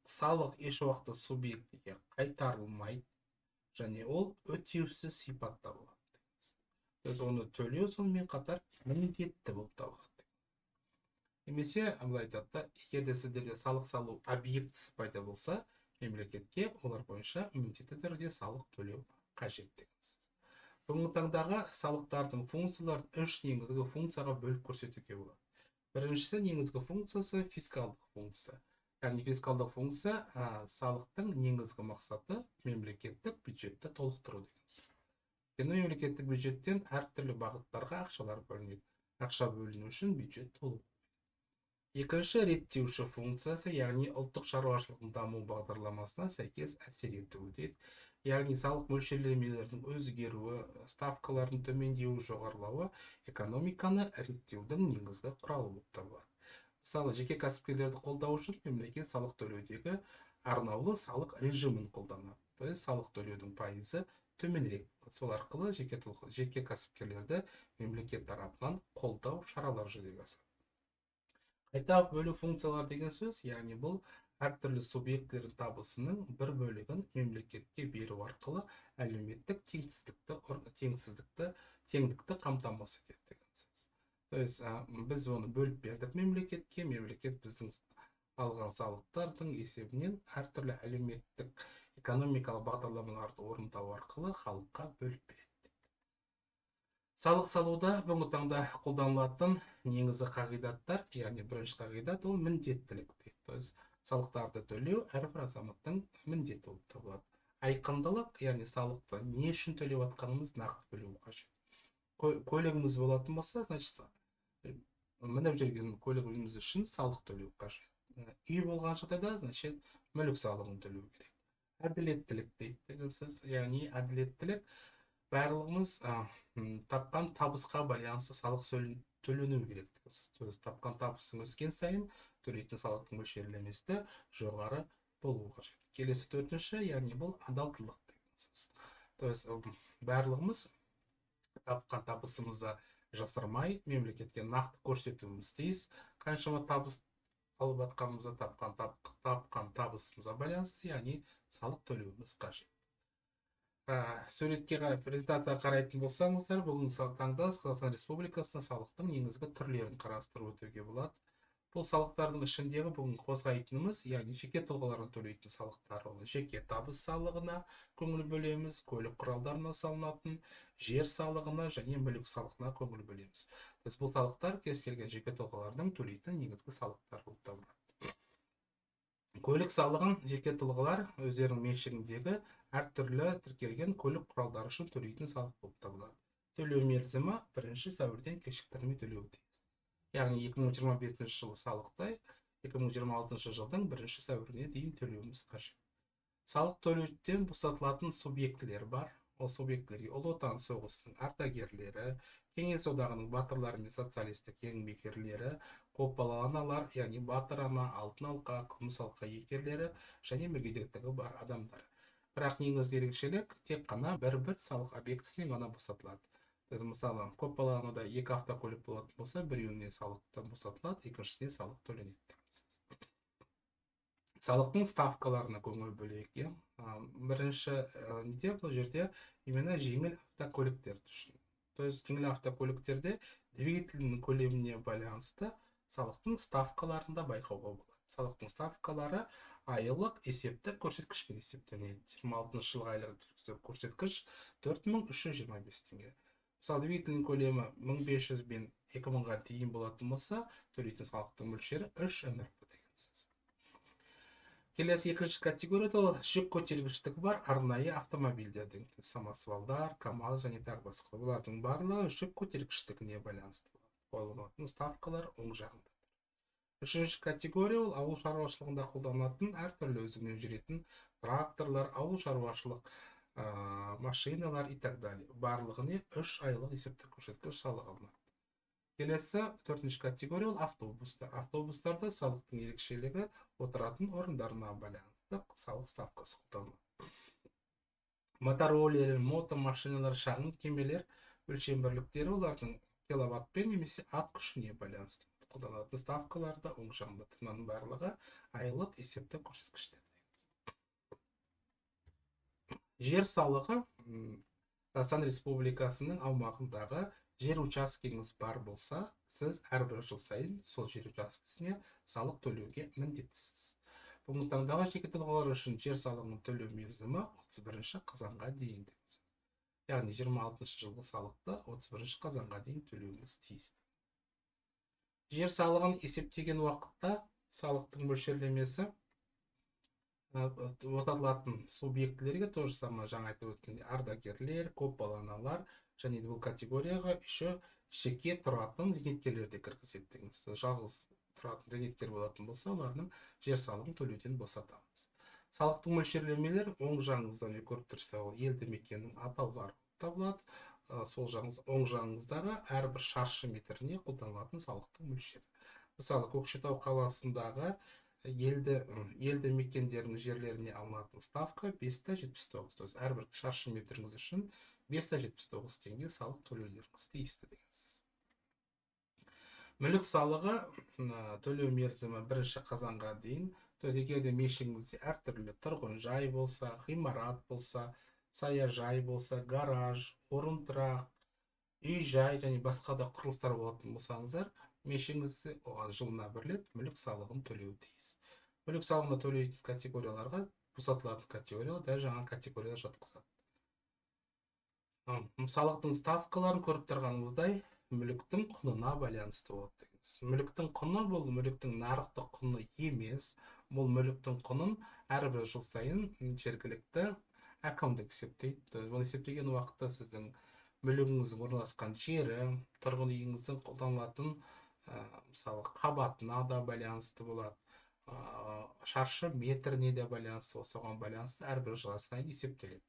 Салық еш уақытта субъектіге қайтарылмайды, және ол өтеусіз сипатта болады. Біз оны төлеу сонымен қатар міндетті болып табылады. Немесе былай айтады, егер де сіздерде салық салу объектісі пайда болса, мемлекетке олар бойынша міндетті түрде салық төлеу қажет деген. Бүгінгі таңдағы салықтардың функцияларын үш негізгі функцияға бөліп көрсетуге болады. Біріншісі негізгі функциясы фискалдық функция. Яғни фискалдық функция салықтың негізгі мақсаты мемлекеттік бюджетті толықтыру деген сөз. Өйткені мемлекеттік бюджеттен әртүрлі бағыттарға ақшалар бөлінеді. Ақша бөліну үшін бюджет толу. Екінші реттеуші функциясы, яғни ұлттық шаруашылықтың даму бағдарламасына сәйкес әсер етуі дейді. Яғни салық мөлшерлемелерінің өзгеруі, ставкалардың төмендеуі, жоғарылауы экономиканы реттеудің негізгі құралы болып табылады. Мысалы, жеке кәсіпкерлерді қолдау үшін мемлекет салық төлеудегі арнаулы салық режимін қолданады. То есть салық төлеудің пайызы төменірек. Сол арқылы жеке кәсіпкерлерді мемлекет тарапынан қолдау шаралар жүзеге асады. Қайта бөлу функциялар деген сөз, яғни бұл әртүрлі субъектілердің табысының бір бөлігін мемлекетке беру арқылы әлеуметтік теңдікті қамтамасыз етеді деген сөз. То есть біз оны бөліп бердік мемлекетке, мемлекет біздің алған салықтардың есебінен әртүрлі әлеуметтік экономикалық бағдарламаларды орындау арқылы халыққа бөліп береді. Салық салуда бүгінгі таңда қолданылатын негізгі қағидаттар, яғни бірінші қағидат ол міндеттілік дейді. То есть салықтарды төлеу әрбір азаматтың міндеті болып табылады. Айқындылық, яғни салықты не үшін төлеп жатқанымыз нақты білу қажет. Көлігіміз болатын болса, значит, мініп жүрген көлігіміз үшін салық төлеу қажет. Үй болған жағдайда, значит, мүлік салығын төлеу керек. Әділеттілік дейді деген сөз, яғни әділеттілік барлығымыз тапқан табысқа байланысты салық төлену керек. То есть тапқан табысың өскен сайын төлейтін салықтың мөлшерлемесі жоғары болуы қажет. Келесі төртінші, яғни бұл адалдылық деген сөз. То есть барлығымыз тапқан табысымызды жасырмай мемлекетке нақты көрсетуіміз тиіс. Қаншама табыс алып жатқанымызда тапқан табысымызға байланысты, яғни салық төлеуіміз қажет. Суретке қарап, презентацияға қарайтын болсаңыздар, бүгінгі таңда Қазақстан Республикасында салықтың негізгі түрлерін қарастырып өтуге болады. Бұл салықтардың ішіндегі бүгін қозғайтынымыз, яғни жеке тұлғалардың төлейтін салықтар, ол жеке табыс салығына көңіл бөлеміз, көлік құралдарына салынатын, жер салығына және мүлік салығына көңіл бөлеміз. Бұл салықтар кез келген жеке тұлғалардың төлейтін негізгі салықтар болып табылады. Көлік салығын жеке тұлғалар өздерінің меншігіндегі әртүрлі тіркелген көлік құралдары үшін төлейтін салық болып табылады. Төлеу мерзімі 1 сәуірден кешіктірмей төлеуі тиіс. Яғни 2025 жылы салықты 2026 жылдың 1 сәуіріне дейін төлеуіміз қажет. Салық төлеуден босатылатын субъектілер бар. Ол субъектілерге Ұлы Отан соғысының ардагерлері, Кеңес одағының батырлары мен социалистік еңбеккерлері, көпбалалы аналар, яғни батыр ана, алтын алқа, күміс алқа иегерлері және мүгедектігі бар адамдар. Бірақ негізгі ерекшелік тек қана бір салық объектісінен ғана босатылады. Мысалы, көпбалалы анада 2 автокөлік болатын болса, біреуіне салықтан босатылады, екіншісіне салық төленеді. Салықтың ставкаларына көңіл бөлейік. Бірінші бұл жерде именно жеңіл автокөліктер үшін. То есть жеңіл автокөліктерде двигательдің көлеміне байланысты салықтың ставкаларында байқауға болады. Салықтың ставкалары айлық есепті көрсеткішпен есептеледі. 26 жылға айлық көрсеткіш 4325 теңге. Мысалы, двигательдің көлемі 1500 бен 2000-ға дейін болатын болса, төлейтін салықтың мөлшері 3 НРП деген сөз. Келесі екінші категорияда жүк көтергіштігі бар арнайы автомобильдердің, самосвалдар, КАМАЗ және тағы басқа. Бұлардың барлығы жүк көтергіштігіне байланысты қолданылатын ставкалар оң жағында. Үшінші категория ол ауыл шаруашылығында қолданылатын әртүрлі өзімен жүретін тракторлар, ауыл шаруашылық машиналар и так далее. Барлығыне 3 айлық есептік көрсеткіш салық алынады. Келесі төртінші категория ол автобустар. Автобустарда салықтың ерекшелігі отыратын орындарына байланысты салық ставкасы қолданылады. Мотороллер, мотомашиналар, шағын кемелер өлшем бірліктері олардың киловаттпен немесе ат күшіне байланысты қолданылатын ставкаларда оң жағында тұрғанның барлығы айлық есептік көрсеткіштер. Жер салығы Қазақстан Республикасының аумағындағы жер учаскеңіз бар болса, сіз әрбір жыл сайын сол жер учаскесіне салық төлеуге міндеттісіз. Бүгінгі таңдағы жеке тұлғалар үшін жер салығының төлеу мерзімі 31 қазанға дейін. Яғни 26 жылғы салықты 31 қазанға дейін төлеуіңіз тиіс. Жер салығын есептеген уақытта салықтың мөлшерлемесі босатылатын субъектілерге то же самое жаңа айтып өткендей ардагерлер, көпбалалы аналар және бұл категорияға еще жеке тұратын зейнеткерлер де кіргізеді дегенсіз. Жалғыз тұратын зейнеткер болатын болса, олардың жер салығын төлеуден босатамыз. Салықтың мөлшерлемелер оң жағыңыздан көріп тұрсыз, ол елді мекеннің атаулары табылады. Сол жағыңыз, оң жағыңыздағы әрбір шаршы метріне қолданылатын салықтың мөлшері. Мысалы, Көкшетау қаласындағы елді мекендердің жерлеріне алынатын ставка 5,79. То есть әрбір шаршы метріңіз үшін 5,79 теңге салық төлеулеріңіз тиісті дегенсіз. Мүлік салығы төлеу мерзімі 1 қазанға дейін. То есть егерде мешіңізде әртүрлі тұрғын жай болса, ғимарат болса, саяжай болса, гараж, орынтұрақ, үй-жай және басқа да құрылыстар болатын болсаңыздар, мешіңізді оған жылына бір рет мүлік салығын төлеуі тиіс. Мүлік салығын төлейтін категорияларға босатылатын категориялар да жаңа категорияда жатқызады. Салықтың ставкаларын көріп тұрғаныңыздай, мүліктің құнына байланысты болады. Мүліктің құны бұл мүліктің нарықтық құны емес, бұл мүліктің құнын әрбір жыл сайын жергілікті әкімдік есептейді. Оны есептеген уақытта сіздің мүлігіңіздің орналасқан жері, тұрғын үйіңіздің қолданылатын мысалы қабатына да байланысты болады, шаршы метріне де байланысты, соған байланысты әрбір жылға сайын есептеледі.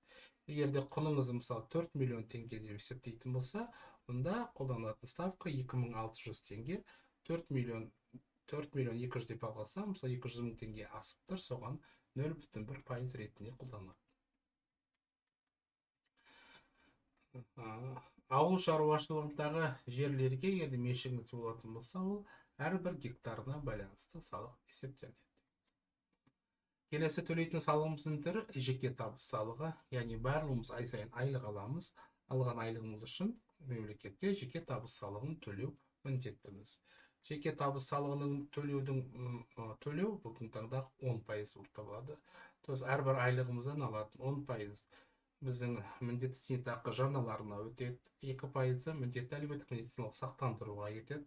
Егерде құныңыз мысалы 4 миллион теңге деп есептейтін болса, онда қолданылатын ставка 2600 теңге, 4 миллион 200 деп алғансам, мысалы 200 мың теңге асып тұр, соған 0,1% ретінде қолданылады. Ауыл шаруашылығындағы жерлерге егерде мешіңіз болатын болса, ол әрбір гектарына байланысты салық есептеледі. Келесі төлейтін салығымыздың түрі жеке табыс салығы, яғни барлығымыз ай сайын айлық аламыз. Алған айлығымыз үшін мемлекетке жеке табыс салығын төлеу міндеттіміз. Жеке табыс салығының төлеу бүгінгі таңда 10% болып табылады. То есть әрбір айлығымыздан алатын 10% біздің міндетті зейнетақы жарналарына өтеді, 2% міндетті әлеуметтік медициналық сақтандыруға кетеді.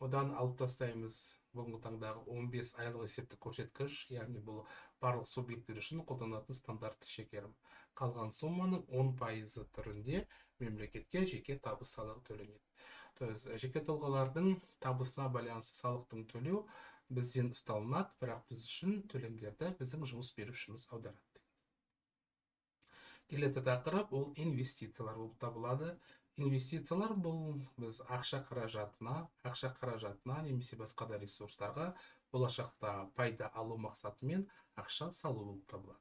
Одан алып тастаймыз бүгінгі таңдағы 15 айлық есептік көрсеткіш, яғни бұл барлық субъекттер үшін қолданылатын стандартты шекерім. Қалған сумманың 10% түрінде мемлекетке жеке табыс салығы төленеді. То есть жеке тұлғалардың табысына байланысты салықтың төлеу бізден ұсталынады, бірақ біз үшін төлемдерді біздің жұмыс берушіміз аударады. Келесі тақырып ол инвестициялар болып табылады. Инвестициялар бұл біз ақша қаражатына немесе басқа да ресурстарға болашақта пайда алу мақсатымен ақша салу болып табылады.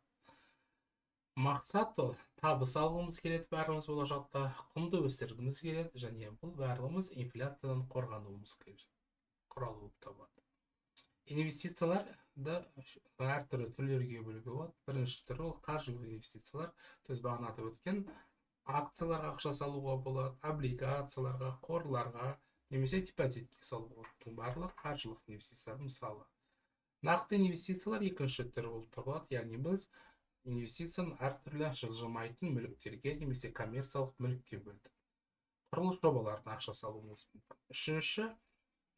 Мақсат ол табыс алғымыз келеді, бәріміз болашақта құнды өсіргіміз келеді, және бұл бәріміз инфляциядан қорғануымыз келеді. Құралы болып табылады. Инвестицияларды әртүрлі түрлерге бөлуге болады. Бірінші түрі ол қаржылық инвестициялар. То есть бағана атап өткен акцияларға ақша салуға болады, облигацияларға, қорларға, немесе депозитке салуға болады. Барлық қаржылық инвестициялар мысалы. Нақты инвестициялар екінші түрі болып табылады. Яғни біз инвестицияны әртүрлі жылжымайтын мүліктерге немесе коммерциялық мүлікке бөлдік. Құрылыс жобаларына ақша салуымыз мүмкін. Үшінші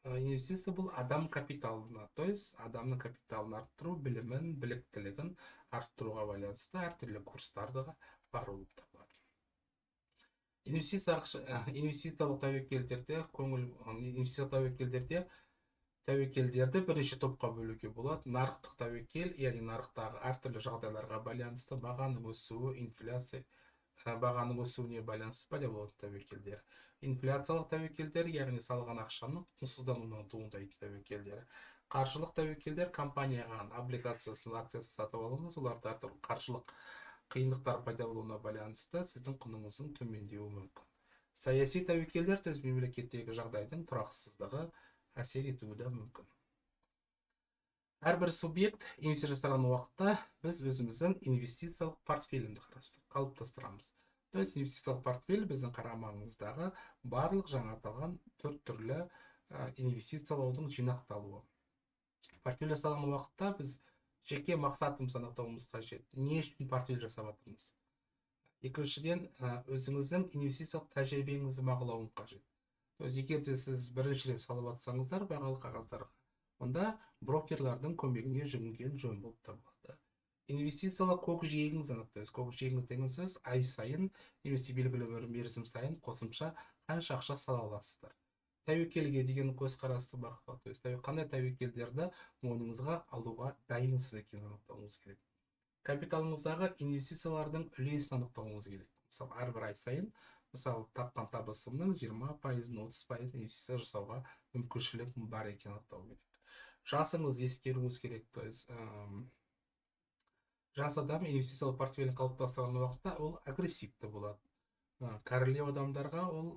инвестиция бұл адам капиталына, то есть адамның капиталын арттыру, білімін, біліктілігін арттыруға байланысты әртүрлі курстарға бару болып табылады. Инвестициялық тәуекелдерді бірінші топқа бөлуге болады. Нарықтық тәуекел, яғни нарықтағы әртүрлі жағдайларға байланысты бағаның өсуі, инфляция, бағаның өсуіне байланысты пайда болатын тәуекелдер. Инфляциялық тәуекелдер, яғни салған ақшаның құнсыздануынан туындайтын тәуекелдер. Қаржылық тәуекелдер, компанияға облигациясын, акциясын сатып алыңыз, оларда әртүрлі қаржылық қиындықтар пайда болуына байланысты сіздің құныңыздың төмендеуі мүмкін. Саяси тәуекелдер, то есть мемлекеттегі жағдайдың тұрақсыздығы әсер етуі де мүмкін. Әрбір субъект инвестиция жасаған уақытта біз өзіміздің инвестициялық портфелімді қалыптастырамыз. То есть инвестициялық портфель біздің қарамағымыздағы барлық жаңа аталған 4 түрлі инвестициялаудың жинақталуы. Портфель жасаған уақытта біз жеке мақсатымызды анықтауымыз қажет. Не үшін портфель жасап жатырмыз? Екіншіден, өзіңіздің инвестициялық тәжірибеңізді бағалауыңыз қажет. То есть егер де сіз бірінші рет салып жатсаңыздар, бағалы қағаздарға онда брокерлардың көмегіне жүгінген жөн болып табылады. Инвестициялық көкжиегіңіз анықтайсыз. Көкжиегіңіз деген сөз ай сайын немесе белгілі бір мерзім сайын қосымша қанша ақша сала аласыздар. Тәуекелге деген көзқарасты бар. То есть қандай тәуекелдерді мойныңызға алуға дайынсыз екенін анықтауыңыз керек. Капиталыңыздағы инвестициялардың үлесін анықтауыңыз керек. Мысалы, әрбір ай сайын, мысалы, тапқан табысымның 20%, 30% инвестиция жасауға мүмкіншілік бар екенін анықтау керек. Жасыңыз ескеруіңіз керек. То есть жас адам инвестициялық портфелін қалыптастырған уақытта ол агрессивті болады. Кәрілеу адамдарға ол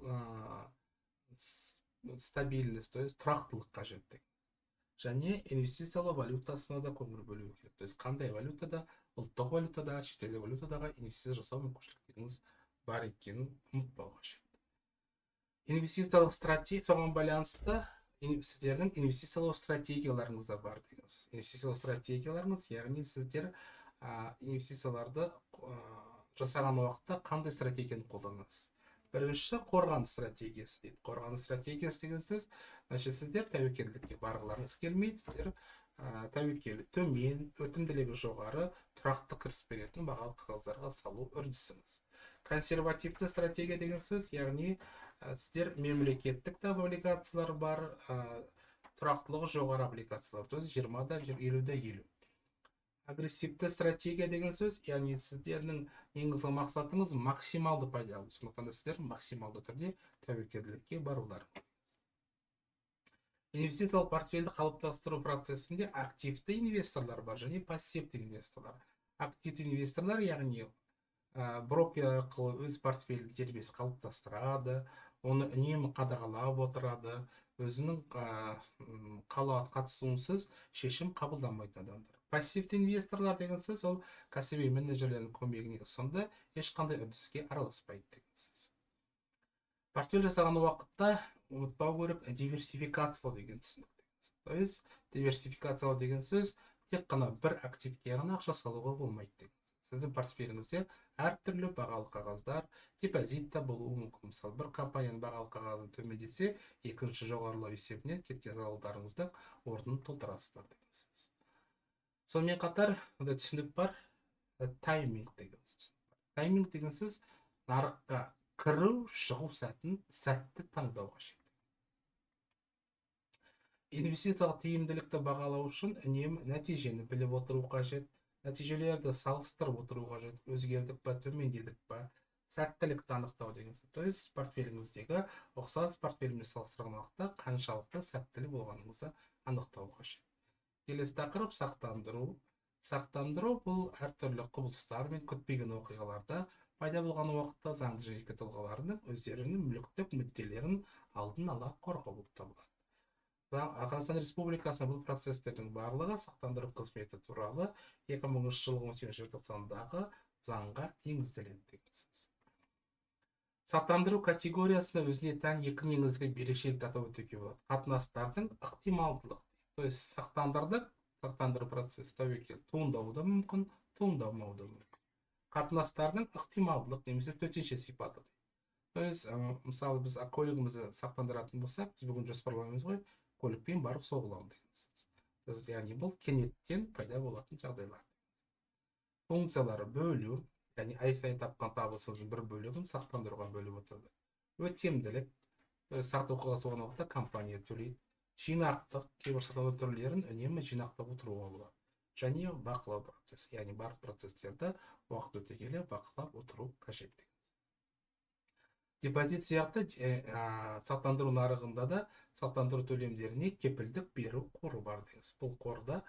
стабильность, то есть тұрақтылық қажет. Және инвестициялық валютасына да көңіл бөлу керек. То есть қандай валютада, ұлттық валютада, шетелдік валютадағы инвестиция жасау мүмкіншіліктеріңіз бар екенін ұмытпау қажет. Инвестициялық стратегия соған байланысты сіздердің инвестициялық стратегияларыңыз да бар деген сөз. Инвестициялық стратегияларыңыз, яғни сіздер инвестицияларды жасаған уақытта қандай стратегияны қолданасыз? Бірінші қорғаныс стратегиясы дейді. Қорғаныс стратегиясы деген сөз, сіздер тәуекелдікке барғыларыңыз келмейді, сіздер тәуекелі төмен, өтімділігі жоғары, тұрақты кіріс беретін бағалы қағаздарға салу үрдісіңіз. Консервативті стратегия деген сөз, яғни сіздер мемлекеттік те облигациялар бар, тұрақтылығы жоғары облигациялар, то есть 20-да 50-да 50. Агрессивті стратегия деген сөз, яғни сіздердің негізгі мақсатыңыз максималды пайда алу. Сондықтан да сіздер максималды түрде тәуекелдікке баруларыңыз. Инвестициялық портфельді қалыптастыру процесінде активті инвесторлар бар және пассивті инвесторлар. Активті инвесторлар, яғни брокер арқылы өз портфелін дербес қалыптастырады, оны үнемі қадағалап отырады, өзінің қатысуынсыз шешім қабылдамайтын адамдар. Пассивті инвесторлар деген сөз, ол кәсіби менеджерлердің көмегіне ұсынды, ешқандай үрдіске араласпайды деген сөз. Портфель жасаған уақытта ұмытпау керек диверсификациялау деген түсінік. То есть диверсификациялау деген сөз тек қана бір активке ғана ақша салуға болмайды деген сөз. Сіздің портфеліңізде әртүрлі бағалы қағаздар, депозит та болуы мүмкін. Мысалы, бір компанияның бағалы қағазы төмендесе, екінші жоғарылау есебінен кеткен залалдарыңыздың орнын толтырасыздар деген сөз. Сонымен қатар түсінік бар, тайминг деген сөз. Тайминг деген сөз нарыққа кіру, шығу сәтті таңдау қажет. Инвестициялық тиімділікті бағалау үшін үнемі нәтижені біліп отыру қажет. Нәтижелерді салыстырып отыру қажет. Өзгердік па, төмендедік па, сәттілікті анықтау деген сөз. То есть портфеліңіздегі ұқсас портфелімен салыстырған уақытта қаншалықты сәттілік болғаныңызды анықтау қажет. Келесі тақырып сақтандыру. Сақтандыру бұл әртүрлі құбылыстар мен күтпеген оқиғаларда пайда болған уақытта заңды жеке тұлғалардың өздерінің мүліктік мүдделерін алдын ала қорғау болып табылады. Қазақстан Республикасында бұл процестердің барлығы сақтандыру қызметі туралы 2000 жылғы 18 желтоқсандағы заңға енгізіледі деген сөз. Сақтандыру категориясында өзіне тән екі негізгі ерекшелікті атап өтуге болады. Қатынастардың ықтималдылығы. То есть сақтандыру процесі тәуекел туындауы да мүмкін, туындамауы да мүмкін. Қатынастардың ықтималдылық немесе төтенше сипаты. То есть мысалы біз көлігімізді сақтандыратын болсақ, біз бүгін жоспарлаймыз ғой, көлікпен барып соғыламыз деген сөз. Яғни бұл кенеттен пайда болатын жағдайлар. Функциялары бөлу, яғни ай сайын тапқан табысымыздың бір бөлігін сақтандыруға бөліп отырды. Өтемділік, сақтау оқиғасы болған уақытта компания төлейді. Жинақтық, кейбір сақтандыру түрлерін үнемі жинақтап отыруға болады. Және бақылау процесі, яғни барлық процестерді уақыт өте келе бақылап отыру қажет. Депозит сияқты сақтандыру нарығында да сақтандыру төлемдеріне кепілдік беру қоры бар дейміз. Бұл қорда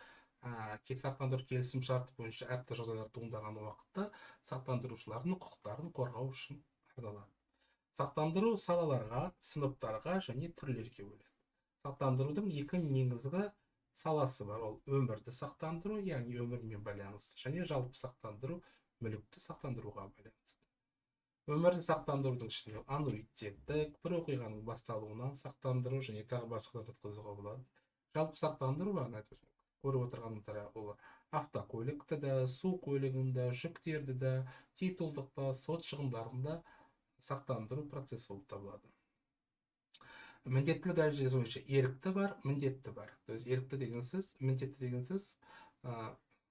сақтандыру келісім шарты бойынша әртүрлі жағдайлар туындаған уақытта сақтандырушылардың құқықтарын қорғау үшін арналады. Сақтандыру салаларға, сыныптарға және түрлерге бөлінеді. Сақтандырудың екі негізгі саласы бар. Ол өмірді сақтандыру, яғни өмірмен байланысты, және жалпы сақтандыру, мүлікті сақтандыруға байланысты. Өмірді сақтандырудың ішінде аннуитеттік, бір оқиғаның басталуынан сақтандыру және тағы басқа жатқызуға болады. Жалпы сақтандыру көріп отырғанымыздар ол автокөлікті де, су көлігінде, жүктерді де, титулдықта, сот шығындарында сақтандыру процесі болып табылады. Міндеттілік дәрежесі бойынша ерікті бар, міндетті бар. То есть ерікті деген сөз, міндетті деген сөз,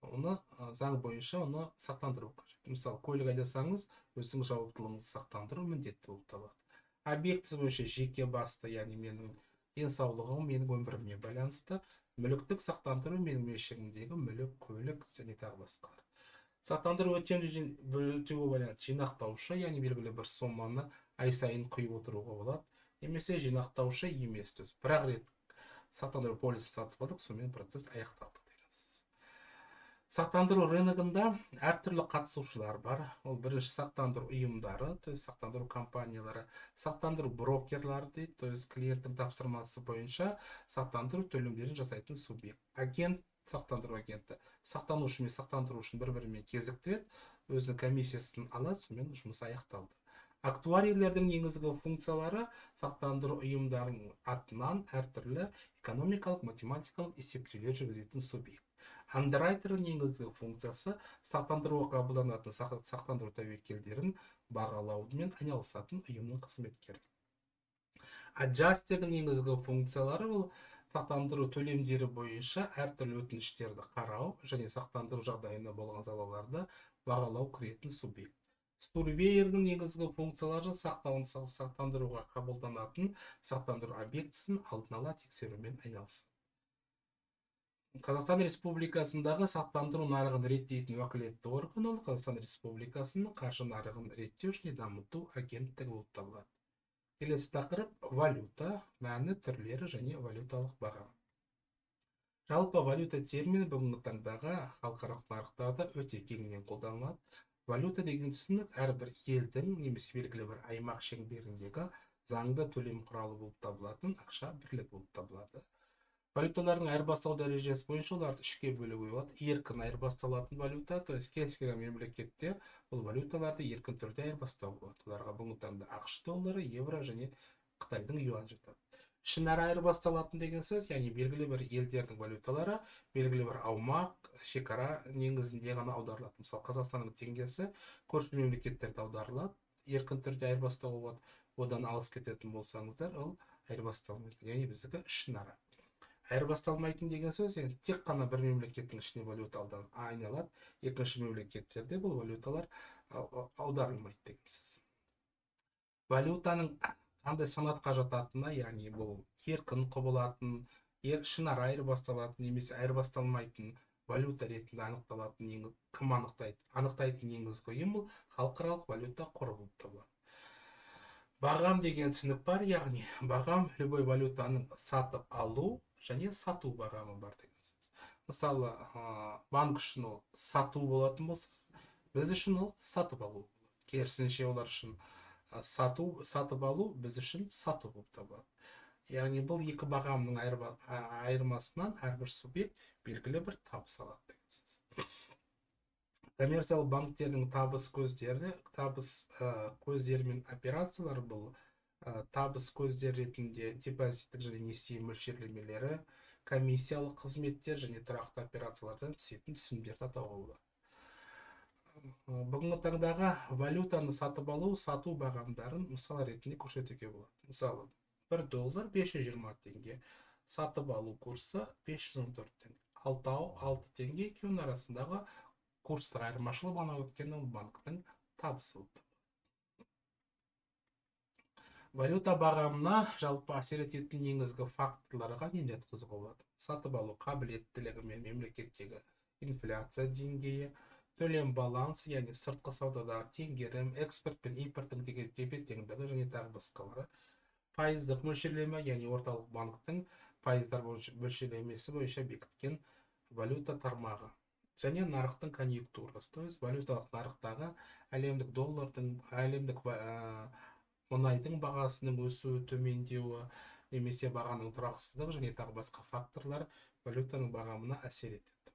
оны заң бойынша оны сақтандыру қажет. Мысалы, көлік айдасаңыз, өзіңіз жауаптылығыңызды сақтандыру міндетті болып табылады. Объектісі бойынша жеке басты, яғни менің денсаулығым, менің өміріме байланысты, мүліктік сақтандыру менің меншігімдегі мүлік, көлік және тағы басқалар. Сақтандыру өтеуге байланысты жинақтаушы, яғни белгілі бір соманы ай сайын құйып отыруға болады. Немесе жинақтаушы емес, то есть бір-ақ рет сақтандыру полисі сатып алдық, сонымен процесс аяқталды деген сөз. Сақтандыру рыногында әртүрлі қатысушылар бар. Ол бірінші сақтандыру ұйымдары, то есть сақтандыру компаниялары, сақтандыру брокерлары дейді, то есть клиенттің тапсырмасы бойынша сақтандыру төлемдерін жасайтын субъект. Агент, сақтандыру агенті сақтанушы мен сақтандырушыны бір-бірімен кезіктіреді, өзінің комиссиясын алады, сонымен жұмыс аяқталды. Актуарийлердің негізгі функциялары сақтандыру ұйымдарының атынан әртүрлі экономикалық, математикалық есептеулер жүргізетін субъект. Андеррайтердің негізгі функциясы сақтандыруға қабылданатын сақтандыру тәуекелдерін бағалаумен айналысатын ұйымның қызметкері. Аджастердің негізгі функциялары бұл сақтандыру төлемдері бойынша әртүрлі өтініштерді қарау және сақтандыру жағдайында болған залаларды бағалау кіретін субъект. Сурвейердің негізгі функциялары сақтандыруға қабылданатын сақтандыру объектісін алдын ала тексерумен айналысады. Қазақстан Республикасындағы сақтандыру нарығын реттейтін уәкілетті орган ол Қазақстан Республикасының қаржы нарығын реттеу және дамыту агенттігі болып табылады. Келесі тақырып валюта, мәні, түрлері және валюталық бағам. Жалпы валюта термині бүгінгі таңдағы халықаралық нарықтарда өте кеңінен қолданылады. Валюта деген түсінік әрбір елдің немесе белгілі бір аймақ шеңберіндегі заңды төлем құралы болып табылатын ақша бірлік болып табылады. Валюталардың айырбастау дәрежесі бойынша оларды үшке бөлуге болады. Еркін айырбасталатын валюта, то есть кез келген мемлекетте бұл валюталарды еркін түрде айырбастау болады. Оларға бүгінгі таңда ақш доллары, евро және Қытайдың юан жатады. Ішінара айырбасталатын деген сөз, яғни белгілі бір елдердің валюталары белгілі бір аумақ, шекара негізінде ғана аударылады. Мысалы, Қазақстанның теңгесі көрші мемлекеттерде аударылады, еркін түрде айырбастауға болады. Одан алыс кететін болсаңыздар, ол айырбасталмайды. Яғни біздікі ішінара. Айырбасталмайтын деген сөз, yani тек қана бір мемлекеттің ішіне валюта айналады, екінші мемлекеттерде бұл валюталар аударылмайды деген сөз. Валютаның қандай санатқа жататыны, яғни бұл еркін құбылатын, ішінара айырбасталатын немесе айырбасталмайтын валюта ретінде анықталатын, кім анықтайтын негізгі ұйым бұл халықаралық валюта қоры болып табылады. Бағам деген түсінік бар, яғни бағам любой валютаның сатып алу және сату бағамы бар деген сөз. Мысалы, банк үшін ол сату болатын болса, біз үшін ол сатып алу. Керісінше олар үшін сатып алу біз үшін сату болып табылады. Яғни бұл екі бағамның айырмасынан әрбір субъект белгілі бір табыс алады деген сөз. Коммерциялық банктердің табыс көздері мен операциялар бұл табыс көздері ретінде депозиттік және несие мөлшерлемелері, комиссиялық қызметтер және тұрақты операциялардан түсетін түсімдерді атауға болады. Бүгінгі таңдағы валютаны сатып алу, сату бағамдарын мысал ретінде көрсетуге болады. Мысалы, $1 520 теңге, сатып алу курсы 514 теңге. 6 теңге екеуінің арасындағы курстық айырмашылық бағана өткен банктің табысы болды. Валюта бағамына жалпы әсер ететін негізгі факторларға нені жатқызуға болады? Сатып алу қабілеттілігі мен мемлекеттегі инфляция деңгейі, төлем балансы, яғни сыртқы саудадағы теңгерім, экспорт пен импорттың тепе-теңдігі және тағы басқалары. Пайыздық мөлшерлеме, яғни орталық банктің пайыздар мөлшерлемесі бойынша бекіткен валюта тармағы. Және нарықтың конъюнктурасы, то есть валюталық нарықтағы әлемдік доллардың, әлемдік мұнайдың бағасының өсуі, төмендеуі, немесе бағаның тұрақсыздығы және тағы басқа факторлар валютаның бағамына әсер етеді.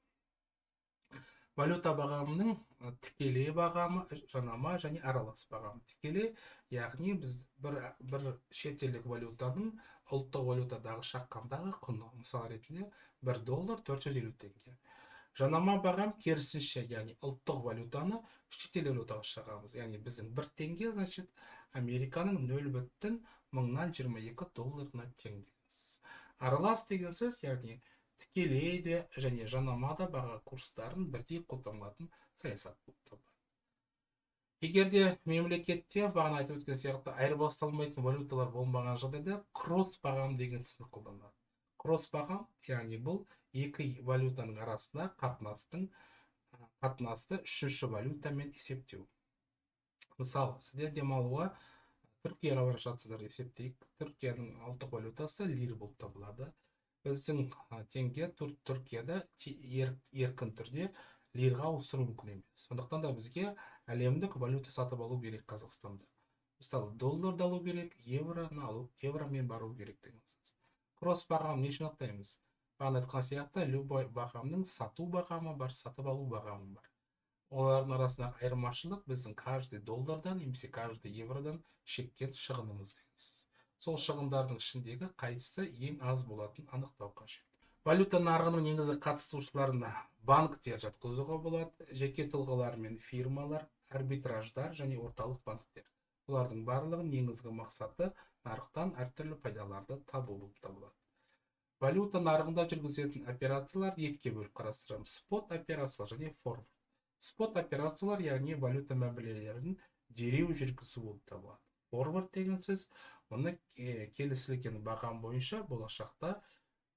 Валюта бағамының тікелей бағамы, жанама және аралас бағамы. Тікелей, яғни біз бір шетелдік валютаның ұлттық валютадағы шаққандағы құны, мысал ретінде $1 450 теңге. Жанама бағам керісінше, яғни ұлттық валютаны шетел валютаға шығамыз. Яғни біздің 1 теңге, значит, Американың мыңнан 22 долларына тең деген сөз. Аралас деген сөз, яғни тікелей де және жанама да баға курстарын бірдей қолданылатын саясат болып табылады. Егер де мемлекетте бағана айтып өткен сияқты айырбасталмайтын валюталар болмаған жағдайда кросс бағам деген түсінік қолданылады. Кросс бағам, яғни бұл екі валютаның арасында қатынасты үшінші валютамен есептеу. Мысалы, сіздер демалуға Түркияға бара жатсыздар деп есептейік. Түркияның ұлттық валютасы лир болып табылады. Біздің теңге Түркияда еркін түрде лирға ауыстыру мүмкін емес. Сондықтан да бізге әлемдік валюта сатып алу керек Қазақстанда. Мысалы, долларды алу керек, евромен бару керек деген сөз. Кросс бағам не үшін атаймыз? Бағана айтқан сияқты, любой бағамның сату бағамы бар, сатып алу бағамы бар. Олардың арасындағы айырмашылық біздің каждый доллардан немесе каждый евродан шеккен шығынымыз деген сөз. Сол шығындардың ішіндегі қайсысы ең аз болатын анықтау қажет. Валюта нарығының негізгі қатысушыларына банктер жатқызуға болады, жеке тұлғалар мен фирмалар, арбитраждар және орталық банктер. Бұлардың барлығының негізгі мақсаты нарықтан әртүрлі пайдаларды табу болып табылады. Валюта нарығында жүргізетін операциялар екіге бөліп қарастырамыз: спот операциялар және форвард. Спот операциялар, яғни валюта мәмілелерін дереу жүргізу болып табылады. Форвард деген сөз, оны келісілген бағам бойынша болашақта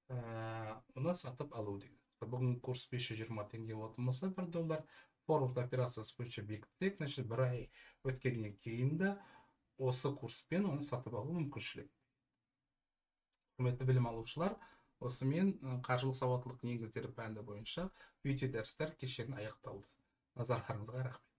оны сатып алу деген. Бүгін курс 520 теңге болатын болса, $1, форвард операциясы бойынша бекітсек, значит, бір ай өткеннен кейін де осы курспен оны сатып алу мүмкіншілік. Құрметті білім алушылар, осымен қаржылық сауаттылық негіздері пәні бойынша видео дәрістер кешені аяқталды. Назарларыңызға рахмет.